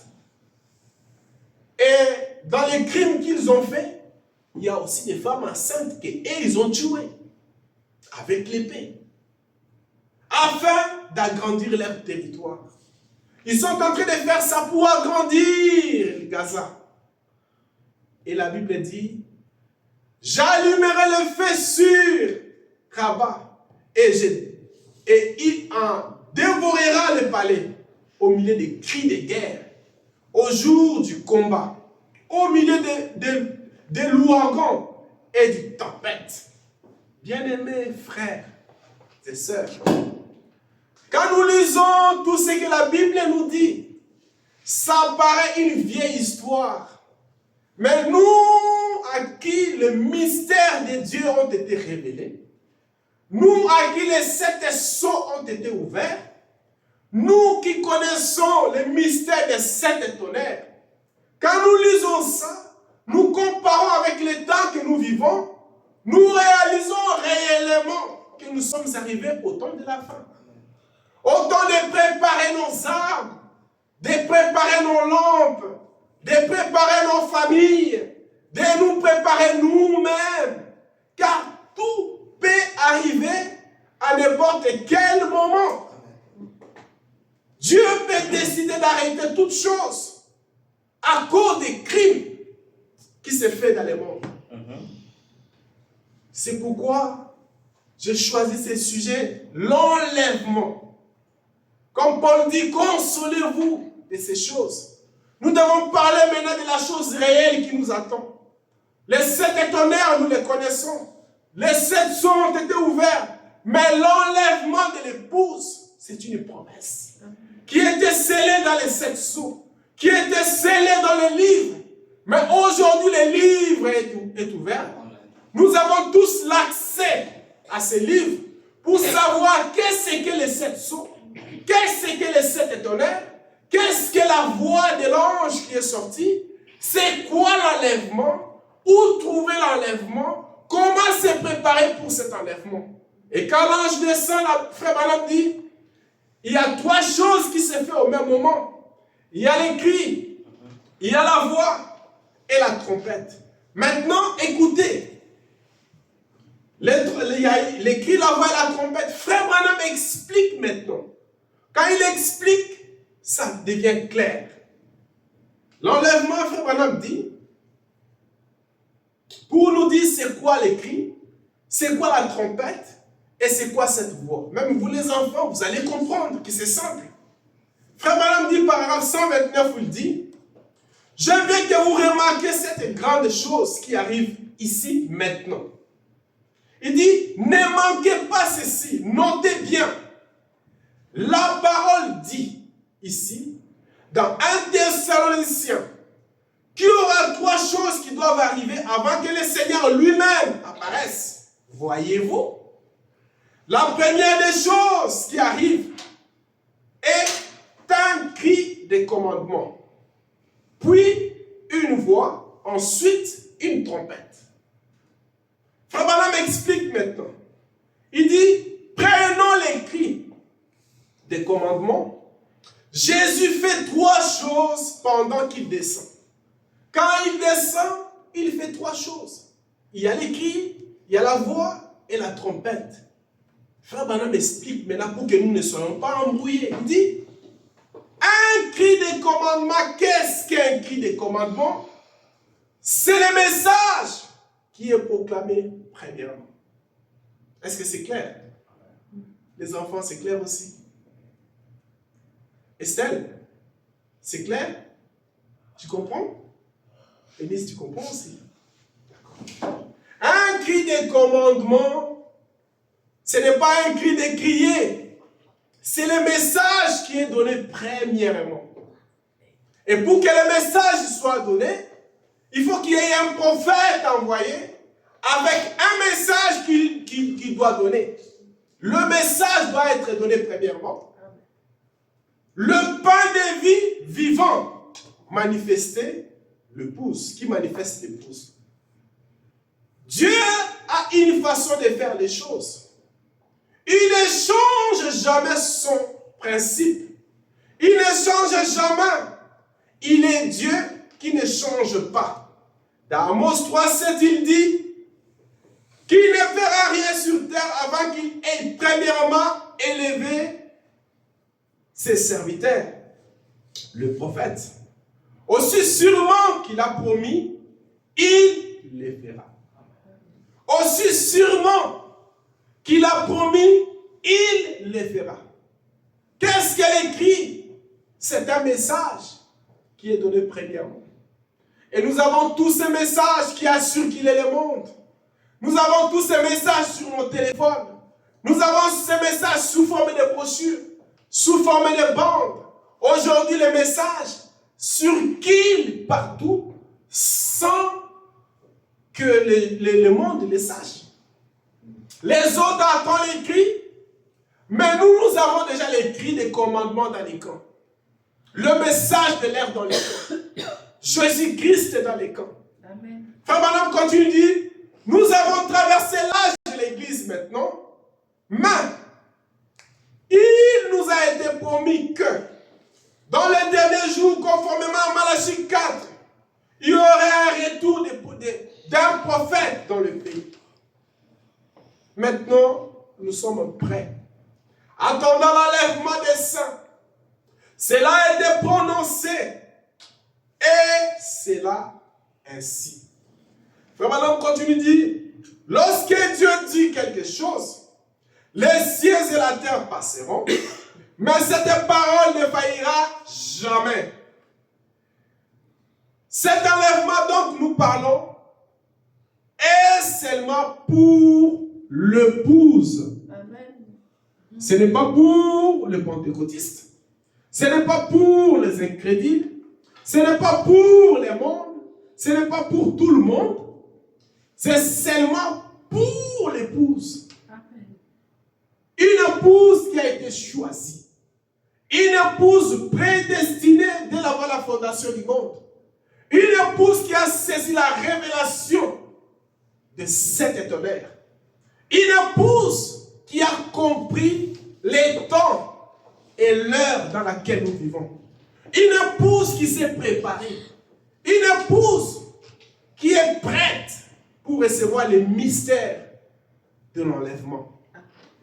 Et dans les crimes qu'ils ont faits, il y a aussi des femmes enceintes qu'ils ont tuées avec l'épée, afin d'agrandir leur territoire. Ils sont en train de faire ça pour agrandir Gaza. Et la Bible dit, j'allumerai le feu sur Rabat et il en dévorera le palais au milieu des cris de guerre, au jour du combat, au milieu des l'ouragan et des tempêtes. Bien-aimés frères et sœurs, quand nous lisons tout ce que la Bible nous dit, ça paraît une vieille histoire. Mais nous, à qui le mystère de Dieu ont été révélés, nous à qui les 7 sceaux ont été ouverts, nous qui connaissons le mystère des 7 tonnerres, quand nous lisons ça, nous comparons avec les temps que nous vivons, nous réalisons réellement que nous sommes arrivés au temps de la fin. Au temps de préparer nos armes, de préparer nos lampes, de préparer nos familles, de nous préparer nous-mêmes. Car tout peut arriver à n'importe quel moment. Dieu peut décider d'arrêter toutes choses à cause des crimes qui se font dans le monde. C'est pourquoi j'ai choisi ce sujet, l'enlèvement. Comme Paul dit, consolez-vous de ces choses. Nous devons parler maintenant de la chose réelle qui nous attend. Les 7 tonnerres, nous les connaissons. Les 7 sceaux ont été ouverts. Mais l'enlèvement de l'épouse, c'est une promesse qui était scellée dans les 7 sceaux, qui était scellée dans le livre. Mais aujourd'hui, le livre est ouvert. Nous avons tous l'accès à ce livre pour savoir qu'est-ce que les 7 sceaux, qu'est-ce que les 7 tonnerres, qu'est-ce que la voix de l'ange qui est sortie, c'est quoi l'enlèvement, où trouver l'enlèvement, comment se préparer pour cet enlèvement. Et quand l'ange descend, frère Branham dit, il y a 3 choses qui se font au même moment. Il y a les cris, il y a la voix et la trompette. Maintenant, écoutez. Les cris, la voix et la trompette. Frère Branham explique maintenant. Quand il explique, ça devient clair. L'enlèvement, frère Branham dit, pour nous dire c'est quoi les cris, c'est quoi la trompette, et c'est quoi cette voix. Même vous les enfants, vous allez comprendre que c'est simple. Frère Branham dit, paragraphe 129, il dit, je veux que vous remarquiez cette grande chose qui arrive ici, maintenant. Il dit, ne manquez pas ceci, notez bien. La parole dit, ici, dans 1 Thessaloniciens, qu'il y aura 3 choses qui doivent arriver avant que le Seigneur lui-même apparaisse. Voyez-vous? La première des choses qui arrive est un cri de commandement, puis une voix, ensuite une trompette. Frère Branham explique maintenant. Il dit, prenons les cris des commandements. Jésus fait 3 choses pendant qu'il descend. Quand il descend, il fait 3 choses. Il y a les cris, il y a la voix et la trompette. Frère Branham explique maintenant pour que nous ne soyons pas embrouillés. Il dit, un cri de commandement, qu'est-ce qu'un cri de commandement? C'est le message qui est proclamé premièrement. Est-ce que c'est clair? Les enfants, c'est clair aussi? Estelle, c'est clair? Tu comprends? Eunice, tu comprends aussi? D'accord. Un cri de commandement, ce n'est pas un cri de crier. C'est le message qui est donné premièrement. Et pour que le message soit donné, il faut qu'il y ait un prophète envoyé avec un message qu'il doit donner. Le message doit être donné premièrement. Le pain de vie vivant, manifester l'épouse, qui manifeste l'épouse. Dieu a une façon de faire les choses. Il ne change jamais son principe. Il ne change jamais. Il est Dieu qui ne change pas. Dans Amos 3:7, il dit qu'il ne fera rien sur terre avant qu'il ait premièrement élevé ses serviteurs, le prophète. Aussi sûrement qu'il a promis, il le fera. Aussi sûrement qu'il a promis, il le fera. Qu'est-ce qu'elle écrit? C'est un message qui est donné premièrement. Et nous avons tous ces messages qui assurent qu'il est le monde. Nous avons tous ces messages sur nos téléphones. Nous avons ces messages sous forme de brochures, sous forme de bandes. Aujourd'hui, les messages circulent partout sans que le monde les sache. Les autres attendent l'écrit, mais nous avons déjà l'écrit des commandements dans les camps. Le message de l'ère dans les camps. Jésus-Christ est dans les camps. Amen. Frère Branham continue de dire, nous avons traversé l'âge de l'Église maintenant, mais il nous a été promis que dans les derniers jours, conformément à Malachie 4, il y aurait un retour d'un prophète dans le pays. Maintenant, nous sommes prêts. Attendant l'enlèvement des saints, cela a été prononcé. Et c'est là ainsi. Frère Branham continue de dire, lorsque Dieu dit quelque chose, les cieux et la terre passeront, mais cette parole ne faillira jamais. Cet enlèvement dont nous parlons est seulement pour l'épouse. Amen. Ce n'est pas pour les pentecôtistes. Ce n'est pas pour les incrédules. Ce n'est pas pour les mondes. Ce n'est pas pour tout le monde. C'est seulement pour l'épouse. Amen. Une épouse qui a été choisie. Une épouse prédestinée dès avant la fondation du monde. Une épouse qui a saisi la révélation de cet étonnel. Une épouse qui a compris les temps et l'heure dans laquelle nous vivons. Une épouse qui s'est préparée. Une épouse qui est prête pour recevoir les mystères de l'enlèvement.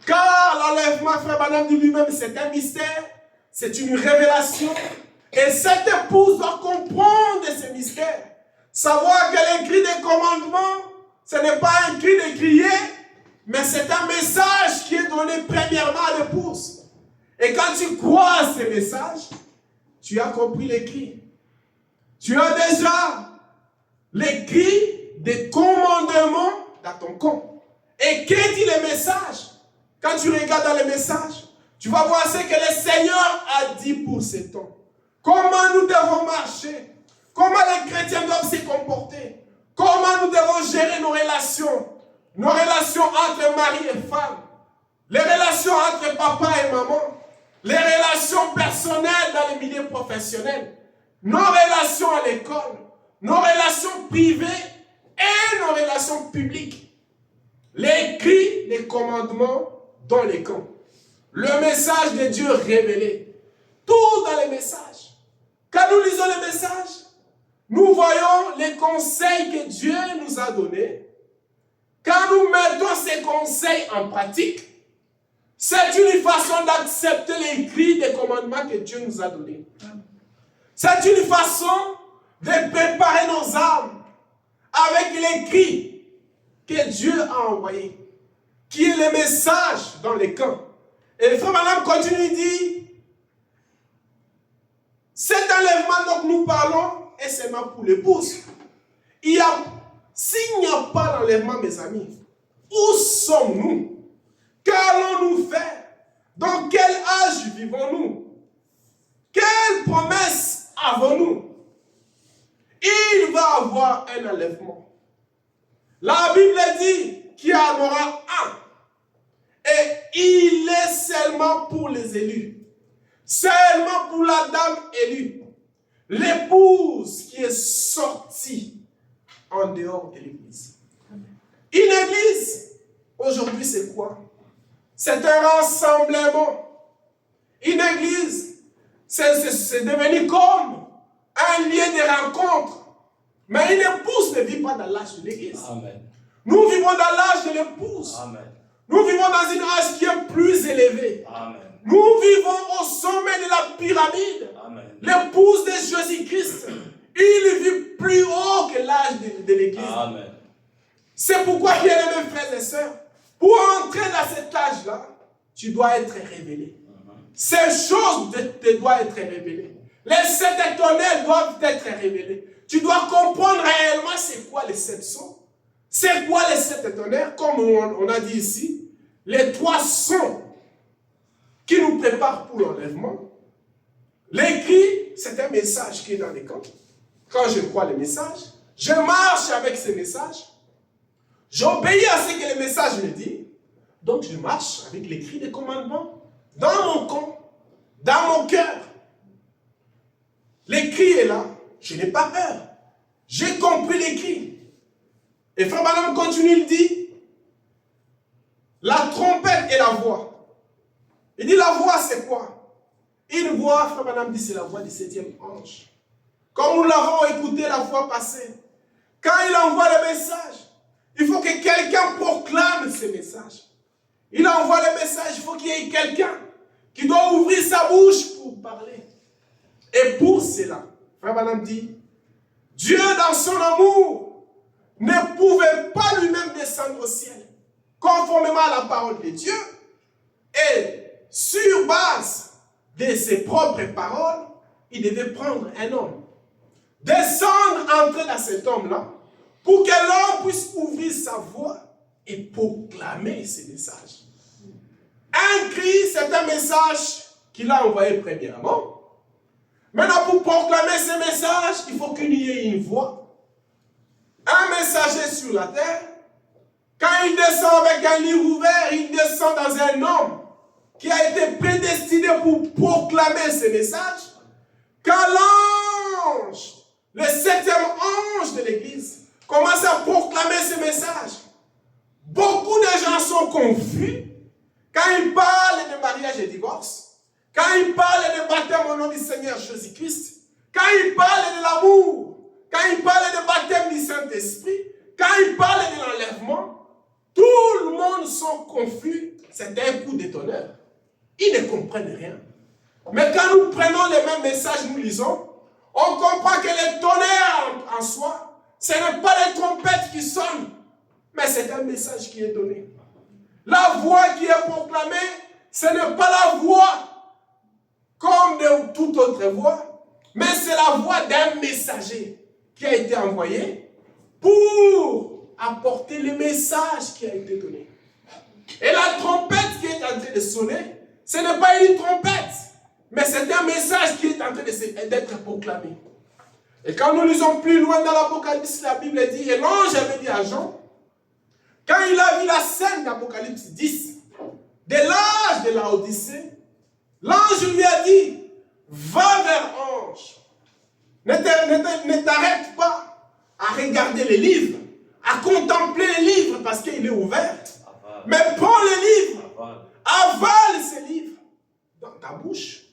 Car l'enlèvement, frère Branham dit lui-même, c'est un mystère, c'est une révélation. Et cette épouse doit comprendre ces mystères. Savoir qu'elle écrit des commandements, ce n'est pas un cri de crier, mais c'est un message qui est donné premièrement à l'épouse. Et quand tu crois à ces messages, tu as compris l'écrit. Tu as déjà l'écrit des commandements dans ton camp. Et qu'est-ce dit le message? Quand tu regardes dans les messages, tu vas voir ce que le Seigneur a dit pour ces temps. Comment nous devons marcher? Comment les chrétiens doivent se comporter? Comment nous devons gérer nos relations? Nos relations entre mari et femme. Les relations entre papa et maman. Les relations personnelles dans les milieux professionnels. Nos relations à l'école. Nos relations privées et nos relations publiques. Les cris, les commandements dans les camps. Le message de Dieu révélé. Tout dans les messages. Quand nous lisons les messages, nous voyons les conseils que Dieu nous a donnés. Quand nous mettons ces conseils en pratique, c'est une façon d'accepter les cris des commandements que Dieu nous a donnés. C'est une façon de préparer nos âmes avec les cris que Dieu a envoyés, qui est le message dans les camps. Et le frère Branham continue de dire, cet enlèvement dont nous parlons est seulement pour l'épouse. S'il n'y a pas d'enlèvement, mes amis, où sommes-nous? Qu'allons-nous faire? Dans quel âge vivons-nous? Quelle promesse avons-nous? Il va y avoir un enlèvement. La Bible dit qu'il y en aura un. Et il est seulement pour les élus. Seulement pour la dame élue. L'épouse qui est sortie en dehors de l'église. Une église, aujourd'hui c'est quoi? C'est un rassemblement. Une église, c'est devenu comme un lieu de rencontre. Mais une épouse ne vit pas dans l'âge de l'église. Amen. Nous vivons dans l'âge de l'épouse. Amen. Nous vivons dans une âge qui est plus élevé. Amen. Nous vivons au sommet de la pyramide. Amen. L'épouse de Jésus-Christ, il vit plus haut que l'âge de l'église. Amen. C'est pourquoi, bien-aimés frères et sœurs, pour entrer dans cet âge-là, tu dois être révélé. Ces choses te doivent être révélées. Les 7 étonnels doivent être révélés. Tu dois comprendre réellement c'est quoi les 7 sons. C'est quoi les 7 étonnels, comme on a dit ici, les 3 sons qui nous préparent pour l'enlèvement. Les cris, c'est un message qui est dans les camps. Quand je crois les messages, je marche avec ces messages. J'obéis à ce que le message me dit. Donc je marche avec les cris des commandements dans mon camp, dans mon cœur. Les cris est là. Je n'ai pas peur. J'ai compris les cris. Et Frère Branham continue, il dit, la trompette et la voix. Il dit la voix c'est quoi? Une voix, Frère Branham dit, c'est la voix du 7e ange. Comme nous l'avons écouté la fois passée. Quand il envoie le message, il faut que quelqu'un proclame ce message. Il envoie le message, il faut qu'il y ait quelqu'un qui doit ouvrir sa bouche pour parler. Et pour cela, Frère Branham dit, Dieu dans son amour ne pouvait pas lui-même descendre au ciel, conformément à la parole de Dieu, et sur base de ses propres paroles, il devait prendre un homme, descendre, entrer dans cet homme-là, pour que l'homme puisse ouvrir sa voix et proclamer ses messages. Un cri, c'est un message qu'il a envoyé premièrement. Maintenant, pour proclamer ces messages, il faut qu'il y ait une voix. Un messager sur la terre, quand il descend avec un livre ouvert, il descend dans un homme qui a été prédestiné pour proclamer ces messages. Quand l'ange, le 7e ange de l'église, commence à proclamer ces messages, beaucoup de gens sont confus quand il parle de mariage et divorce. Quand il parle de baptême au nom du Seigneur Jésus-Christ, quand il parle de l'amour, quand il parle de baptême du Saint-Esprit, quand il parle de l'enlèvement, tout le monde sont confus. C'est un coup de tonnerre. Ils ne comprennent rien. Mais quand nous prenons les mêmes messages, nous lisons, on comprend que le tonnerre en soi, ce n'est pas les trompettes qui sonnent, mais c'est un message qui est donné. La voix qui est proclamée, ce n'est pas la voix comme de toute autre voix, mais c'est la voix d'un messager qui a été envoyé pour apporter le message qui a été donné. Et la trompette qui est en train de sonner, ce n'est pas une trompette, mais c'est un message qui est en train d'être proclamé. Et quand nous lisons plus loin dans l'Apocalypse, la Bible dit, et l'ange avait dit à Jean, quand il a vu la scène d'Apocalypse 10, de l'âge de la Odyssée, l'ange lui a dit, va vers ange. Ne t'arrête pas à regarder les livres, à contempler les livres parce qu'il est ouvert. Mais prends les livres, avale ces livres dans ta bouche.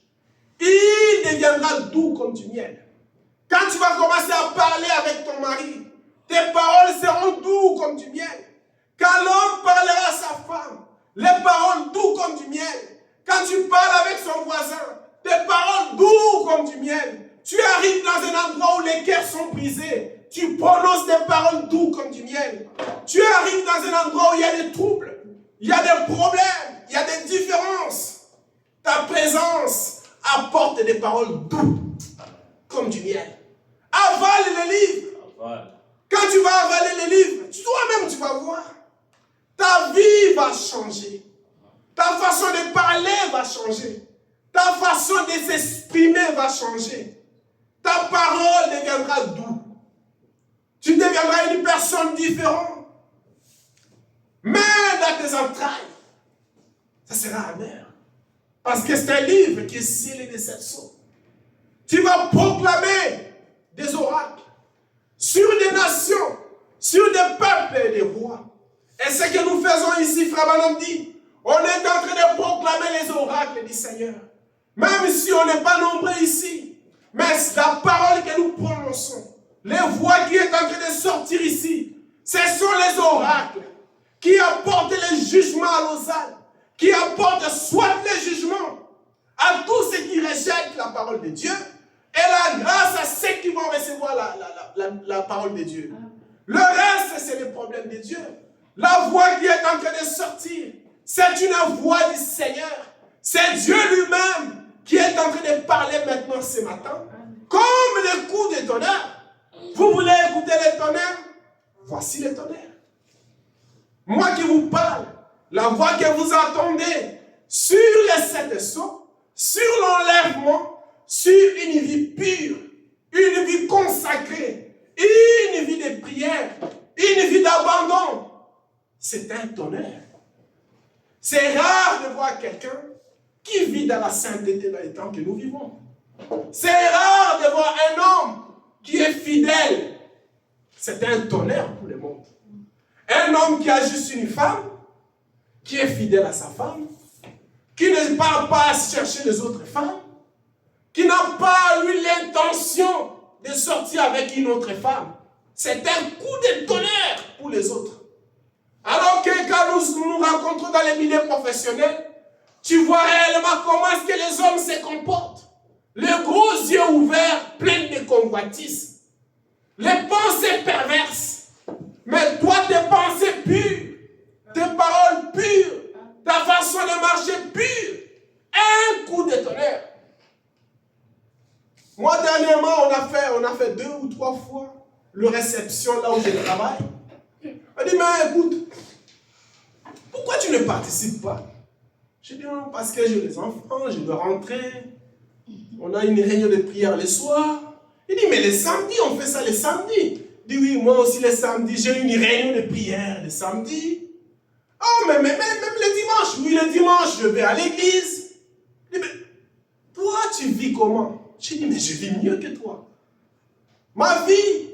Il deviendra doux comme du miel. Quand tu vas commencer à parler avec ton mari, tes paroles seront doux comme du miel. Quand l'homme parlera à sa femme, les paroles doux comme du miel. Quand tu parles avec son voisin, tes paroles doux comme du miel. Tu arrives dans un endroit où les cœurs sont brisés. Tu prononces des paroles doux comme du miel. Tu arrives dans un endroit où il y a des troubles, il y a des problèmes, il y a des différences. Ta présence apporte des paroles doux comme du miel. Avale les livres. Quand tu vas avaler les livres, toi-même tu vas voir. Ta vie va changer. Ta façon de parler va changer. Ta façon de s'exprimer va changer. Ta parole deviendra douce. Tu deviendras une personne différente. Mais dans tes entrailles, ça sera amer. Parce que c'est un livre qui est scellé de 7 sceaux. Tu vas proclamer des oracles sur des nations, sur des peuples et des rois. Et ce que nous faisons ici, Frère Branham dit, on est en train de proclamer les oracles du Seigneur. Même si on n'est pas nombreux ici, Mais la parole que nous prononçons, les voix qui est en train de sortir ici, ce sont les oracles qui apportent les jugements à Lausanne, qui apportent soit les jugements à tous ceux qui rejettent la parole de Dieu, et la grâce à ceux qui vont recevoir la parole de Dieu. Le reste, c'est le problème de Dieu. La voix qui est en train de sortir, c'est une voix du Seigneur. C'est Dieu lui-même qui est en train de parler maintenant ce matin. Comme le coup de tonnerre. Vous voulez écouter le tonnerre? Voici le tonnerre. Moi qui vous parle, la voix que vous entendez sur les sept sceaux, sur l'enlèvement, sur une vie pure, une vie consacrée, une vie de prière, une vie d'abandon. C'est un tonnerre. C'est rare de voir quelqu'un qui vit dans la sainteté dans les temps que nous vivons. C'est rare de voir un homme qui est fidèle. C'est un tonnerre pour le monde. Un homme qui a juste une femme, qui est fidèle à sa femme, qui ne part pas à chercher les autres femmes, qui n'a pas eu l'intention de sortir avec une autre femme. C'est un coup de tonnerre pour les autres. Alors que quand nous rencontrons dans les milieux professionnels, tu vois réellement comment est-ce que les hommes se comportent. Les gros yeux ouverts, pleins de convoitises. Les pensées perverses. Mais toi, tes pensées pures, tes paroles pures, ta façon de marcher pure. Un coup de tonnerre. Moi, dernièrement, on a fait 2 ou 3 fois le réception là où je travaille. On dit, mais écoute, pourquoi tu ne participes pas? Je dis, non, parce que j'ai les enfants, je dois rentrer. On a une réunion de prière le soir. Il dit, mais les samedis, on fait ça les samedis. Il dit, oui, moi aussi les samedis, j'ai une réunion de prière le samedi. Oh, mais même le dimanche. Oui, le dimanche, je vais à l'église. Il dit, mais toi, tu vis comment? Je dis, mais je vis mieux que toi. Ma vie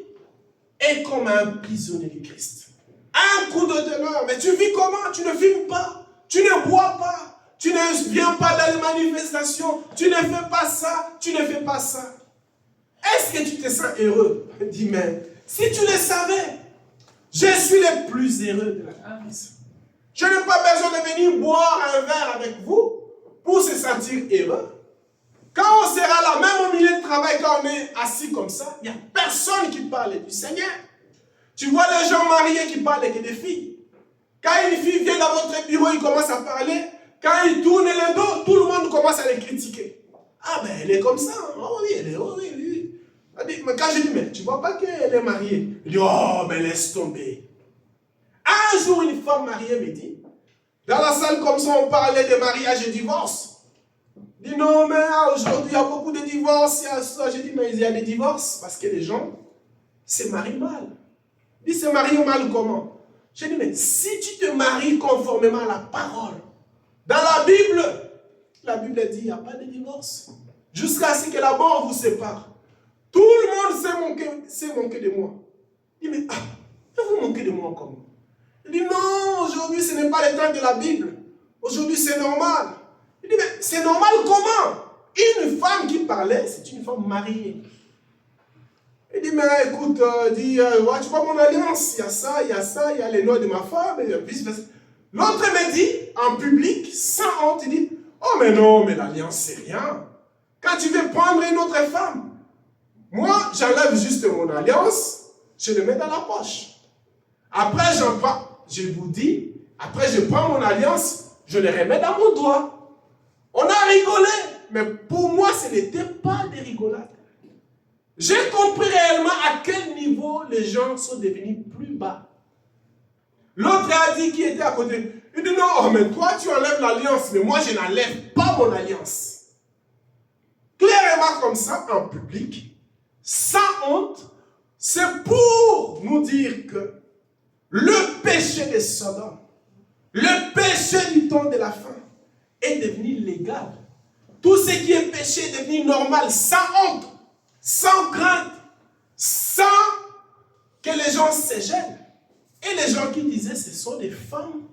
est comme un prisonnier du Christ. Un coup de tonnerre. Mais tu vis comment? Tu ne fumes pas. Tu ne bois pas. Tu ne viens pas dans les manifestations. Tu ne fais pas ça. Tu ne fais pas ça. Est-ce que tu te sens heureux? Dis, mais si tu le savais, je suis le plus heureux de la Église. Je n'ai pas besoin de venir boire un verre avec vous pour se sentir heureux. Quand on sera là, même au milieu de travail, quand on est assis comme ça, il n'y a personne qui parle du Seigneur. Tu vois les gens mariés qui parlent que des filles. Quand une fille vient dans votre bureau, il commence à parler. Quand il tourne le dos, tout le monde commence à les critiquer. Ah ben elle est comme ça. Oh oui, elle est, oh oui, oui. Mais quand je dis, mais tu vois pas qu'elle est mariée? Il dit, oh mais laisse tomber. Un jour, une femme mariée me dit, dans la salle comme ça, on parlait de mariage et divorce. Il dit, non mais aujourd'hui, il y a beaucoup de divorces. Il y a ça. J'ai dit, mais il y a des divorces parce que les gens se marient mal. Il dit, se marient mal comment? J'ai dit, mais si tu te maries conformément à la parole, dans la Bible dit, il n'y a pas de divorce. Jusqu'à ce que la mort vous sépare. Tout le monde s'est moqué de moi. Il dit, mais vous moquez de moi comment? Il dit, non, aujourd'hui ce n'est pas le temps de la Bible. Aujourd'hui c'est normal. Il dit, mais c'est normal comment? Une femme qui parlait, c'est une femme mariée. Il dit, mais écoute, tu vois mon alliance, il y a ça, il y a les noms de ma femme, et vice-versa. L'autre me dit, en public, sans honte, il dit, oh mais non, mais l'alliance c'est rien. Quand tu veux prendre une autre femme, moi j'enlève juste mon alliance, je le mets dans la poche. Après j'en prends, je vous dis, après je prends mon alliance, je le remets dans mon doigt. On a rigolé, mais pour moi ce n'était pas de rigolade. J'ai compris réellement à quel niveau les gens sont devenus plus bas. L'autre a dit qui était à côté. Il dit non, oh, mais toi tu enlèves l'alliance, mais moi je n'enlève pas mon alliance. Clairement comme ça, en public, sans honte, c'est pour nous dire que le péché de Sodome, le péché du temps de la fin, est devenu légal. Tout ce qui est péché est devenu normal, sans honte, sans crainte, sans que les gens se gênent. Et les gens qui disaient ce sont des femmes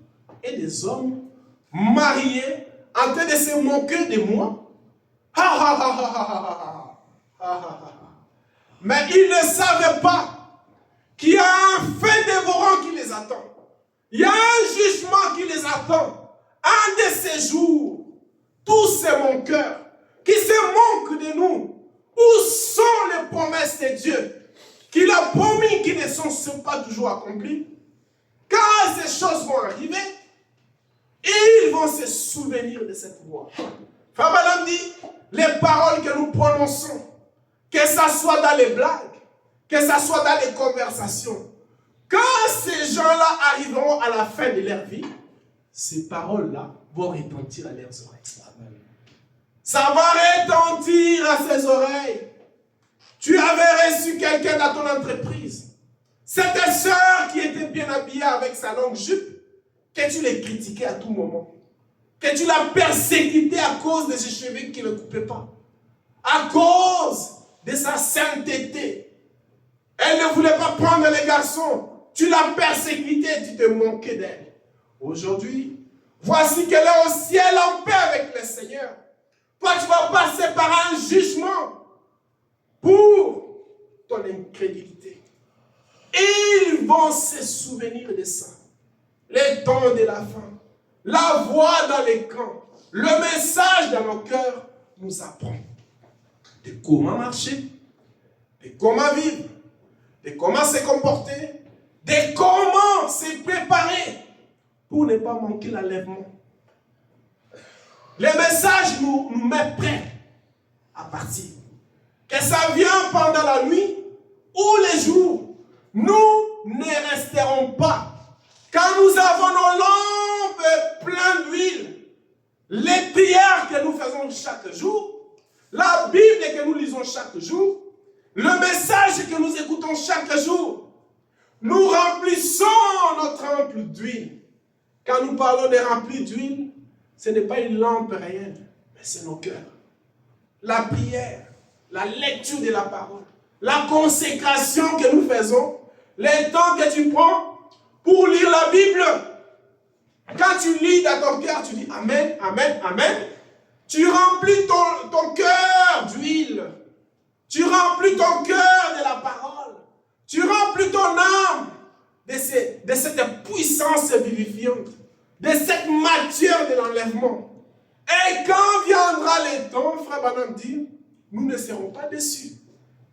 et des hommes mariés en train de se moquer de moi. Ha ha ha ha ha ha ha. Mais ils ne savaient pas qu'il y a un feu dévorant qui les attend. Il y a un jugement qui les attend. Un de ces jours, tous ces manqueurs qui se moquent de nous, où sont les promesses de Dieu qu'il a promis qui ne sont pas toujours accomplies? Quand ces choses vont arriver, ils vont se souvenir de cette voix. Frère Branham dit, les paroles que nous prononçons, que ce soit dans les blagues, que ce soit dans les conversations, quand ces gens-là arriveront à la fin de leur vie, ces paroles-là vont retentir à leurs oreilles. Amen. Ça va retentir à ses oreilles. Tu avais reçu quelqu'un dans ton entreprise. C'est ta sœur qui était bien habillée avec sa longue jupe, que tu l'as critiquée à tout moment, que tu l'as persécutée à cause de ses cheveux qui ne coupaient pas, à cause de sa sainteté. Elle ne voulait pas prendre les garçons. Tu l'as persécutée, tu te moquais d'elle. Aujourd'hui, voici qu'elle est au ciel en paix avec le Seigneur. Toi, tu vas passer par un jugement pour ton incrédulité. Ils vont se souvenir de ça. Les temps de la fin, la voix dans les camps, le message dans nos cœurs nous apprend de comment marcher, de comment vivre, de comment se comporter, de comment se préparer pour ne pas manquer l'enlèvement. Le message nous met prêts à partir. Que ça vient pendant la nuit ou les jours, nous ne resterons pas. Quand nous avons nos lampes pleines d'huile, les prières que nous faisons chaque jour, la Bible que nous lisons chaque jour, le message que nous écoutons chaque jour, nous remplissons notre ample d'huile. Quand nous parlons de remplir d'huile, ce n'est pas une lampe réelle, mais c'est nos cœurs. La prière, la lecture de la parole, la consécration que nous faisons, les temps que tu prends pour lire la Bible. Quand tu lis dans ton cœur, tu dis Amen, Amen, Amen. Tu remplis ton cœur d'huile. Tu remplis ton cœur de la parole. Tu remplis ton âme de cette puissance vivifiante, de cette matière de l'enlèvement. Et quand viendra le temps, frère Branham dit, nous ne serons pas déçus.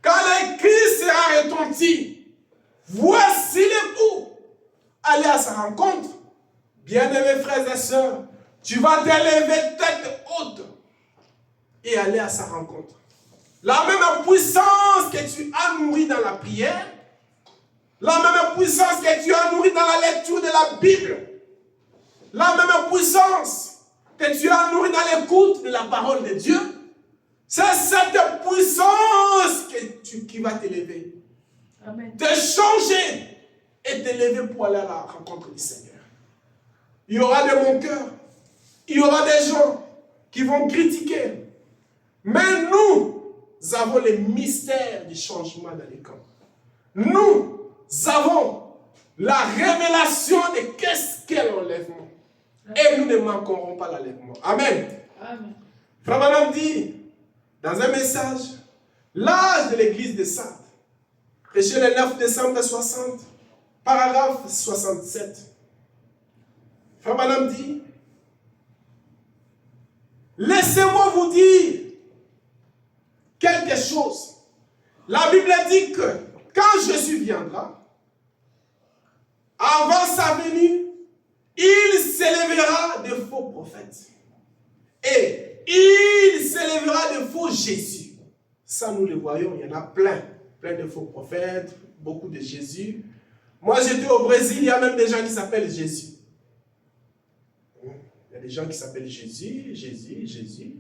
Quand le cri sera retenti, voici l'époux. Allez à sa rencontre. Bien-aimés frères et sœurs, tu vas t'élever tête haute et aller à sa rencontre. La même puissance que tu as nourrie dans la prière, la même puissance que tu as nourrie dans la lecture de la Bible, la même puissance que tu as nourrie dans l'écoute de la parole de Dieu, c'est cette puissance qui va t'élever. Te changer et t'élever pour aller à la rencontre du Seigneur. Il y aura des manqueurs, il y aura des gens qui vont critiquer. Mais nous avons les mystères du changement dans les camps. Nous avons la révélation de qu'est-ce qu'est l'enlèvement. Et nous ne manquerons pas l'enlèvement. Amen. Amen. Frère Branham dit dans un message, l'âge de l'église de Sardes, prêché le 9 décembre 60, paragraphe 67. Frère Branham dit, laissez-moi vous dire quelque chose. La Bible dit que quand Jésus viendra, avant sa venue, il s'élèvera de faux prophètes. Et il s'élèvera de faux Jésus. Ça, nous le voyons, il y en a plein de faux prophètes, beaucoup de Jésus. Moi, j'étais au Brésil, il y a même des gens qui s'appellent Jésus. Il y a des gens qui s'appellent Jésus, Jésus, Jésus.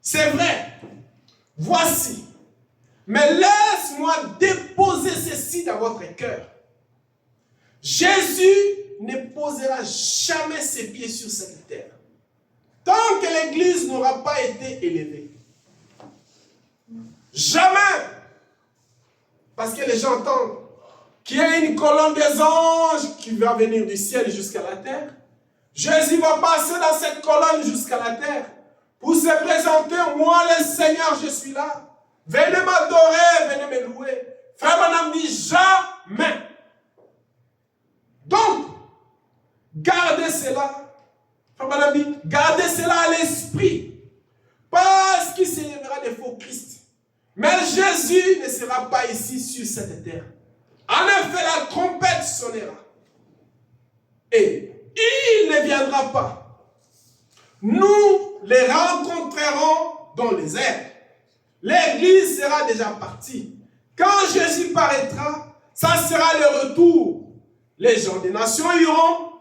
C'est vrai. Voici. Mais laisse-moi déposer ceci dans votre cœur. Jésus ne posera jamais ses pieds sur cette terre tant que l'Église n'aura pas été élevée. Jamais. Parce que les gens entendent qu'il y a une colonne des anges qui va venir du ciel jusqu'à la terre. Jésus va passer dans cette colonne jusqu'à la terre pour se présenter. Moi, le Seigneur, je suis là. Venez m'adorer, venez me louer. Frère Branham dit jamais. Donc, gardez cela. Frère Branham dit, gardez cela à l'esprit. Parce qu'il s'élèvera des faux Christ. Mais Jésus ne sera pas ici sur cette terre. En effet, la trompette sonnera. Et il ne viendra pas. Nous les rencontrerons dans les airs. L'église sera déjà partie. Quand Jésus paraîtra, ça sera le retour. Les gens des nations iront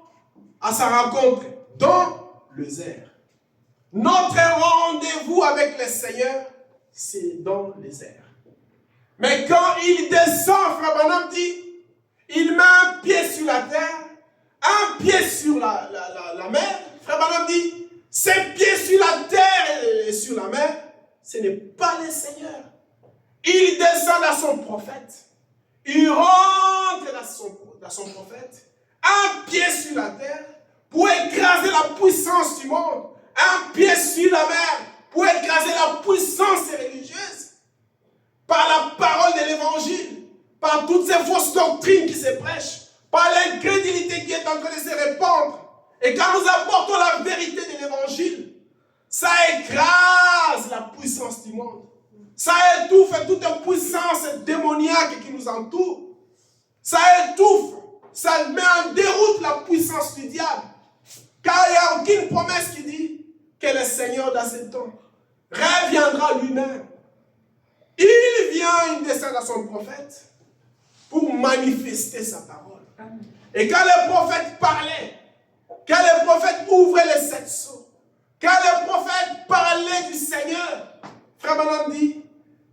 à sa rencontre dans les airs. Notre rendez-vous avec le Seigneur, c'est dans les airs. Mais quand il descend, Frère Branham dit, il met un pied sur la terre, un pied sur la mer. Frère Branham dit, ses pieds sur la terre et sur la mer, ce n'est pas le Seigneur. Il descend à son prophète. Il rentre dans son prophète, un pied sur la terre pour écraser la puissance du monde, un pied sur la mer pour écraser la puissance religieuse, par la parole de l'évangile, par toutes ces fausses doctrines qui se prêchent, par l'incrédulité qui est en train de se répandre. Et quand nous apportons la vérité de l'évangile, ça écrase la puissance du monde. Ça étouffe toute puissance démoniaque qui nous entoure. Ça étouffe, ça met en déroute la puissance du diable. Car il n'y a aucune promesse qui dit que le Seigneur dans ce temps reviendra lui-même. Il vient, il descend à son prophète pour manifester sa parole. Et quand le prophète parlait, quand le prophète ouvrait les 7 sceaux, quand le prophète parlait du Seigneur, Frère Branham dit,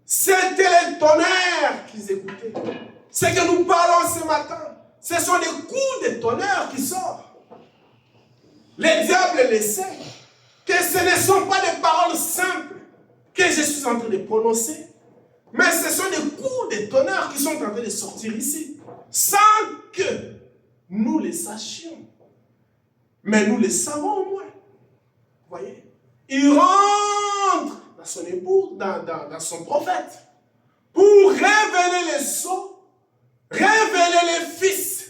c'était les tonnerres qu'ils écoutaient. Ce que nous parlons ce matin, ce sont des coups de tonnerre qui sortent. Les diables le savent, que ce ne sont pas des paroles simples que je suis en train de prononcer, mais ce sont des coups de tonnerre qui sont en train de sortir ici, sans que nous les sachions. Mais nous les savons au moins. Vous voyez? Il rentre dans son époux, dans son prophète, pour révéler les sceaux, révéler les fils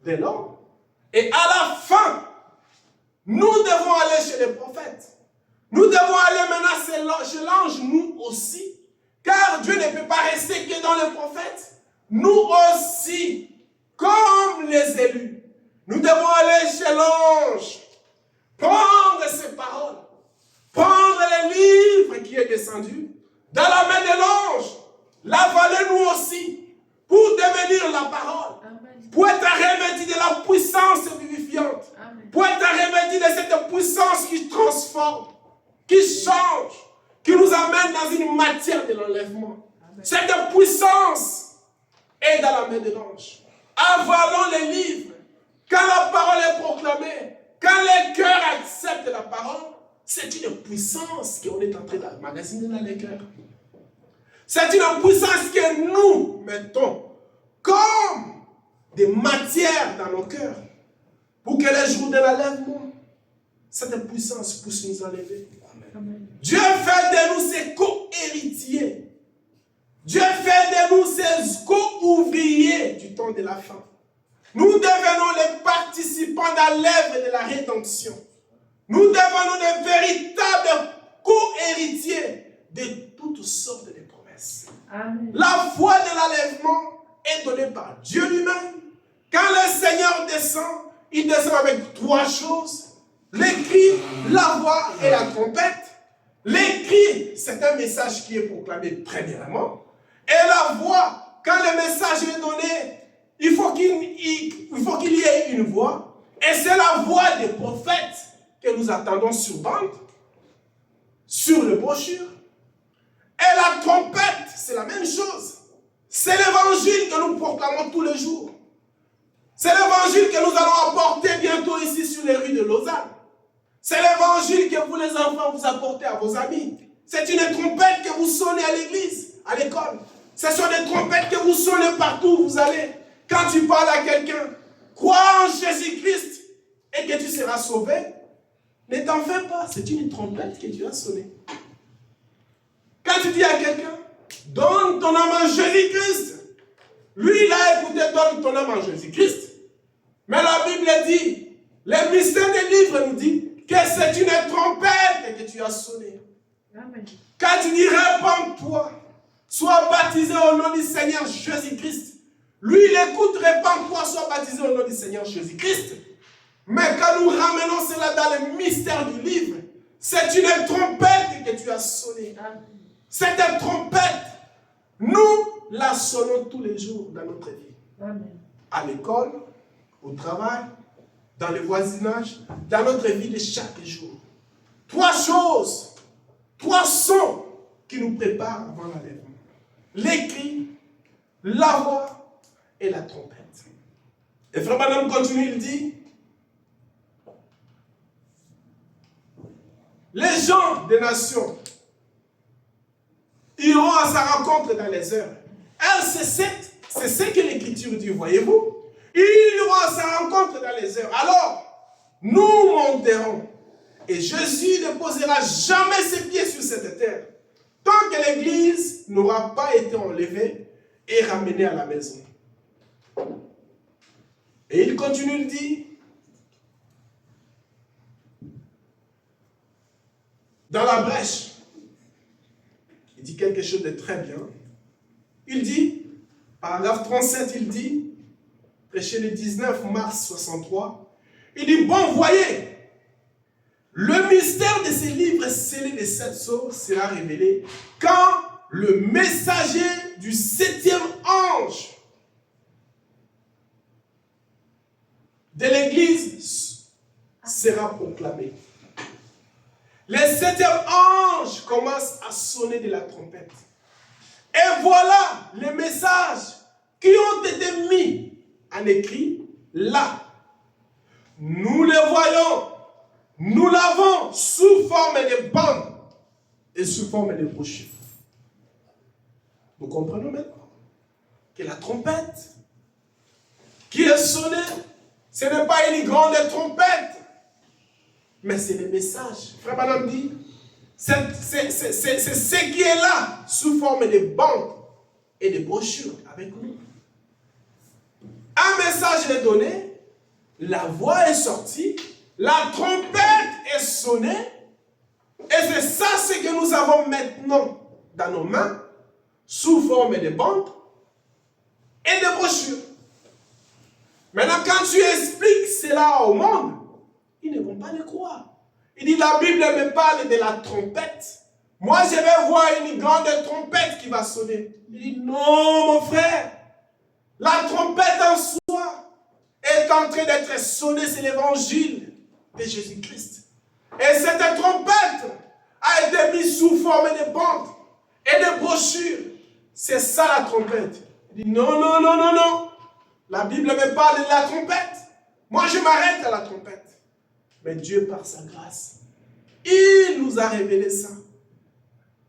de l'homme. Et à la fin, nous devons aller chez les prophètes. Nous devons aller maintenant chez l'ange, nous aussi. Car Dieu ne peut pas rester que dans les prophètes. Nous aussi, comme les élus, nous devons aller chez l'ange, prendre ses paroles, prendre le livre qui est descendu dans la main de l'ange, l'avaler nous aussi, pour devenir la parole, pour être revêtu de la puissance vivifiante, pour être revêtu de cette puissance qui transforme, qui change, qui nous amène dans une matière de l'enlèvement. Cette puissance est dans la main de l'ange. Avalons les livres. Quand la parole est proclamée, quand les cœurs acceptent la parole, c'est une puissance qu'on est en train d'emmagasiner dans les cœurs. C'est une puissance que nous mettons comme des matières dans nos cœurs pour que les jours de l'enlèvement, cette puissance puisse nous enlever. Amen. Dieu fait de nous ses co-héritiers. Dieu fait de nous ses co-ouvriers du temps de la fin. Nous devenons les participants dans l'œuvre de la rédemption. Nous devenons des véritables co-héritiers de toutes sortes de promesses. Amen. La foi de l'enlèvement est donnée par Dieu lui-même. Quand le Seigneur descend, il descend avec 3 choses. Les cris, la voix et la trompette. Les cris, c'est un message qui est proclamé premièrement. Et la voix, quand le message est donné, il faut qu'il y ait une voix. Et c'est la voix des prophètes que nous attendons sur bande, sur le brochure. Et la trompette, c'est la même chose. C'est l'évangile que nous proclamons tous les jours. C'est l'évangile que nous allons apporter bientôt ici sur les rues de Lausanne. C'est l'évangile que vous, les enfants, vous apportez à vos amis. C'est une trompette que vous sonnez à l'église, à l'école. Ce sont des trompettes que vous sonnez partout où vous allez. Quand tu parles à quelqu'un, crois en Jésus-Christ et que tu seras sauvé. Ne t'en fais pas, c'est une trompette que tu as sonnée. Quand tu dis à quelqu'un, ton âme en Jésus-Christ. Lui, il a écouté, donne ton âme en Jésus-Christ. Mais la Bible dit, les mystères des livres nous dit que c'est une trompette que tu as sonné. Amen. Quand tu dis, répands-toi, sois baptisé au nom du Seigneur Jésus-Christ. Lui, il écoute, répands-toi, sois baptisé au nom du Seigneur Jésus-Christ. Mais quand nous ramenons cela dans le mystère du livre, c'est une trompette que tu as sonnée. Cette trompette, nous la sonnons tous les jours dans notre vie. Amen. À l'école, au travail, dans le voisinage, dans notre vie de chaque jour. 3 choses, 3 sons qui nous préparent avant l'enlèvement. L'écrit, la voix et la trompette. Et Frère Branham continue, il dit, les gens des nations iront à sa rencontre dans les heures. Elle, c'est ce que l'Écriture dit, voyez-vous. Ils iront à sa rencontre dans les heures. Alors, nous monterons. Et Jésus ne posera jamais ses pieds sur cette terre, tant que l'Église n'aura pas été enlevée et ramenée à la maison. Et il continue, il dit, dans la brèche, il dit quelque chose de très bien. Il dit, paragraphe 37, il dit, prêché le 19 mars 63, il dit, bon, voyez, le mystère de ces livres scellés des 7 sceaux sera révélé quand le messager du 7e ange de l'Église sera proclamé. Le 7e ange commence à sonner de la trompette. Et voilà les messages qui ont été mis en écrit là. Nous les voyons, nous l'avons sous forme de bandes et sous forme de brochures. Nous comprenons maintenant que la trompette qui est sonnée, ce n'est pas une grande trompette, mais c'est le message. Frère Branham dit, c'est ce qui est là, sous forme de bandes et de brochures avec nous. Un message est donné, la voix est sortie, la trompette est sonnée, et c'est ça ce que nous avons maintenant dans nos mains, sous forme de bandes et de brochures. Maintenant, quand tu expliques cela au monde, ils ne vont pas le croire. Il dit, la Bible me parle de la trompette. Moi, je vais voir une grande trompette qui va sonner. Il dit, non, mon frère. La trompette en soi est en train d'être sonnée, c'est l'évangile de Jésus-Christ. Et cette trompette a été mise sous forme de bandes et de brochures. C'est ça la trompette. Il dit, non, non, non, non, non. La Bible me parle de la trompette. Moi, je m'arrête à la trompette. Mais Dieu, par sa grâce, il nous a révélé ça.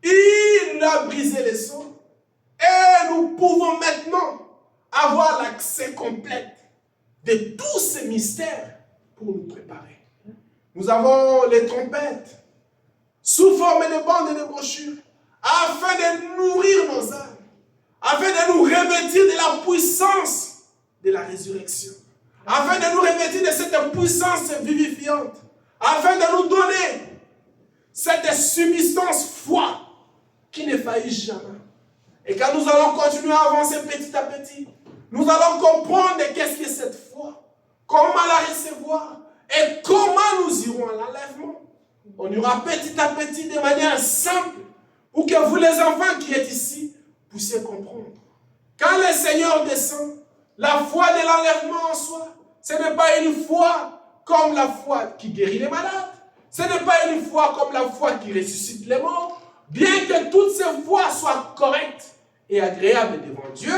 Il nous a brisé les sceaux. Et nous pouvons maintenant avoir l'accès complet de tous ces mystères pour nous préparer. Nous avons les trompettes sous forme de bandes et de brochures afin de nourrir nos âmes, afin de nous revêtir de la puissance de la résurrection, afin de nous revêtir de cette puissance vivifiante, afin de nous donner cette subsistance foi qui ne faillit jamais. Et quand nous allons continuer à avancer petit à petit, nous allons comprendre qu'est-ce que cette foi, comment la recevoir et comment nous irons à l'enlèvement. On ira petit à petit de manière simple pour que vous les enfants qui êtes ici puissiez comprendre. Quand le Seigneur descend, la foi de l'enlèvement en soi, ce n'est pas une foi comme la foi qui guérit les malades. Ce n'est pas une foi comme la foi qui ressuscite les morts. Bien que toutes ces foi soient correctes et agréables devant Dieu,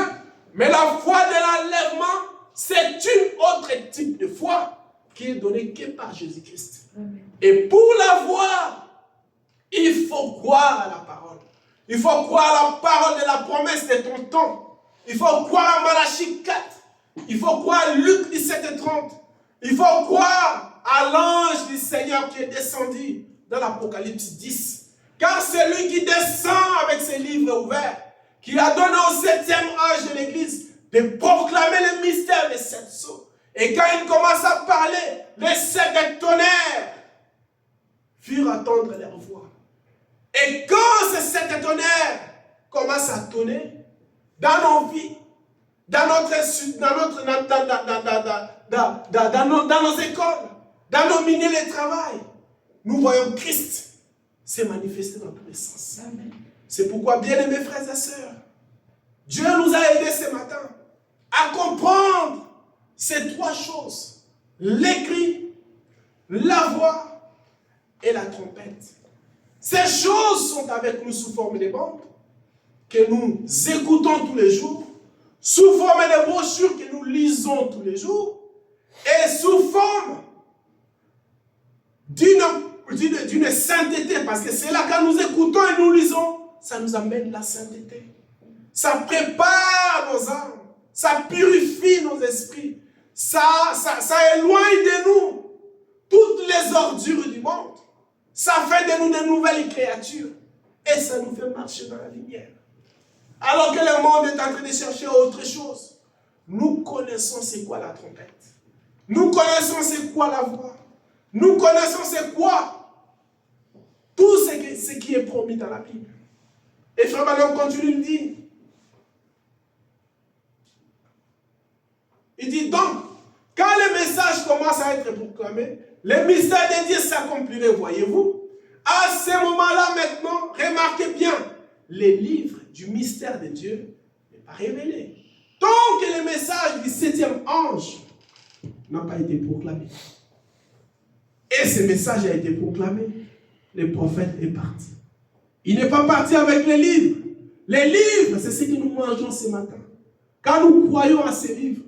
mais la foi de l'enlèvement, c'est une autre type de foi qui est donnée que par Jésus-Christ. Et pour la voir, il faut croire à la parole. Il faut croire à la parole de la promesse de ton temps. Il faut croire à Malachie 4. Il faut croire à Luc 17:30. Il faut croire à l'ange du Seigneur qui est descendu dans l'Apocalypse 10. Car c'est lui qui descend avec ses livres ouverts, qui a donné au 7e âge de l'Église de proclamer le mystère des 7 sceaux. Et quand il commence à parler, les 7 tonnerres firent attendre leur voix. Et quand ces 7 tonnerres commencent à tonner dans nos vies, dans nos écoles, dans nos milieux de travail, nous voyons Christ se manifester dans tous les sens. C'est pourquoi, bien aimés frères et sœurs, Dieu nous a aidés ce matin à comprendre ces 3 choses: l'écrit, la voix et la trompette. Ces choses sont avec nous sous forme de bandes que nous écoutons tous les jours, sous forme de brochures que nous lisons tous les jours, et sous forme d'une sainteté, parce que c'est là quand nous écoutons et nous lisons, ça nous amène la sainteté. Ça prépare nos âmes, ça purifie nos esprits, ça éloigne de nous toutes les ordures du monde. Ça fait de nous de nouvelles créatures et ça nous fait marcher dans la lumière. Alors que le monde est en train de chercher autre chose, nous connaissons c'est quoi la trompette. Nous connaissons c'est quoi la voix. Nous connaissons c'est quoi tout ce qui est promis dans la Bible. Et Frère Branham continue de dire. Il dit donc, quand le message commence à être proclamé, le mystère de Dieu s'accomplirait, voyez-vous. À ce moment-là maintenant, remarquez bien, les livres du mystère de Dieu n'est pas révélé. Tant que le message du 7e ange n'a pas été proclamé. Et ce message a été proclamé, le prophète est parti. Il n'est pas parti avec les livres. Les livres, c'est ce que nous mangeons ce matin. Quand nous croyons à ces livres,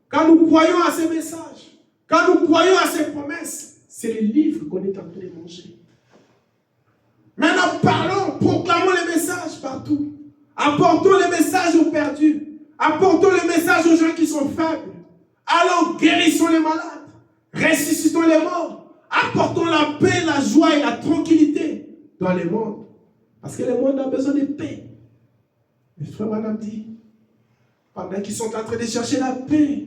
quand nous croyons à ces messages, quand nous croyons à ces promesses, c'est les livres qu'on est en train de manger. Maintenant, parlons, proclamons les messages partout. Apportons les messages aux perdus. Apportons les messages aux gens qui sont faibles. Allons, guérissons les malades. Ressuscitons les morts. Apportons la paix, la joie et la tranquillité dans le monde. Parce que le monde a besoin de paix. Les frères Branham dit, pendant qu'ils sont en train de chercher la paix,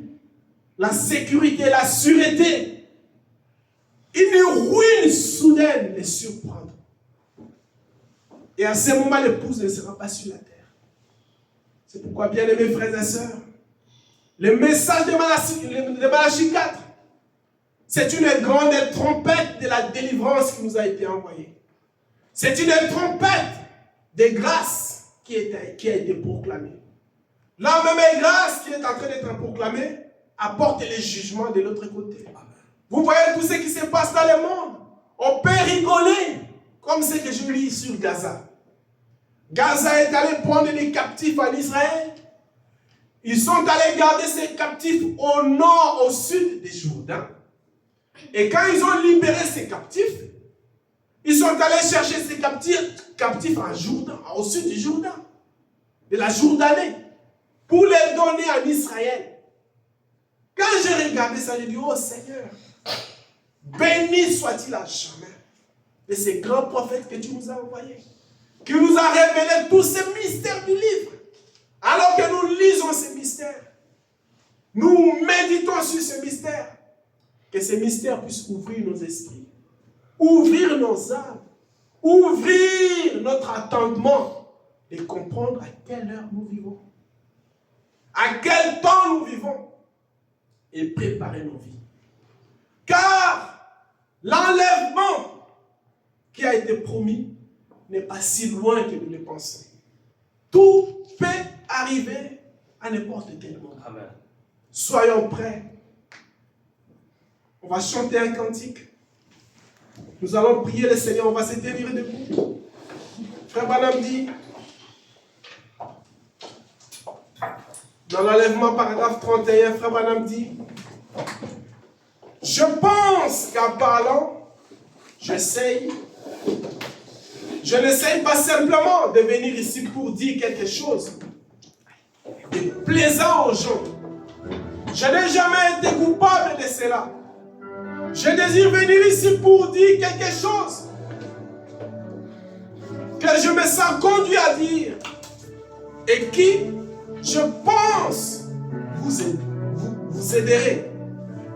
la sécurité, la sûreté, une ruine soudaine les surprendra. Et à ce moment, l'épouse ne sera pas sur la terre. C'est pourquoi, bien aimés frères et sœurs, le message de Malachie 4, c'est une grande trompette de la délivrance qui nous a été envoyée. C'est une trompette de grâce qui a été proclamée. La même grâce qui est en train d'être proclamée apporte les jugements de l'autre côté. Vous voyez tout ce qui se passe dans le monde. On peut rigoler, comme ce que je lis sur Gaza. Gaza est allé prendre des captifs en Israël. Ils sont allés garder ces captifs au nord, au sud du Jourdain. Et quand ils ont libéré ces captifs, ils sont allés chercher ces captifs en Jourdain, au sud du Jourdain, de la Jourdanée, pour les donner en Israël. Quand j'ai regardé ça, j'ai dit, oh Seigneur, béni soit-il à jamais de ces grands prophètes que tu nous as envoyés, qui nous a révélé tous ces mystères du livre. Alors que nous lisons ces mystères, nous méditons sur ces mystères, que ces mystères puissent ouvrir nos esprits, ouvrir nos âmes, ouvrir notre attendement et comprendre à quelle heure nous vivons, à quel temps nous vivons et préparer nos vies. Car l'enlèvement qui a été promis n'est pas si loin que nous le pensons. Tout peut arriver à n'importe quel moment. Amen. Soyons prêts. On va chanter un cantique. Nous allons prier le Seigneur. On va se tenir debout. Frère Branham dit, dans l'enlèvement, paragraphe 31, Frère Branham dit, je pense qu'en parlant, je n'essaye pas simplement de venir ici pour dire quelque chose de plaisant aux gens. Je n'ai jamais été coupable de cela. Je désire venir ici pour dire quelque chose que je me sens conduit à dire. et qui, je pense, vous aiderait.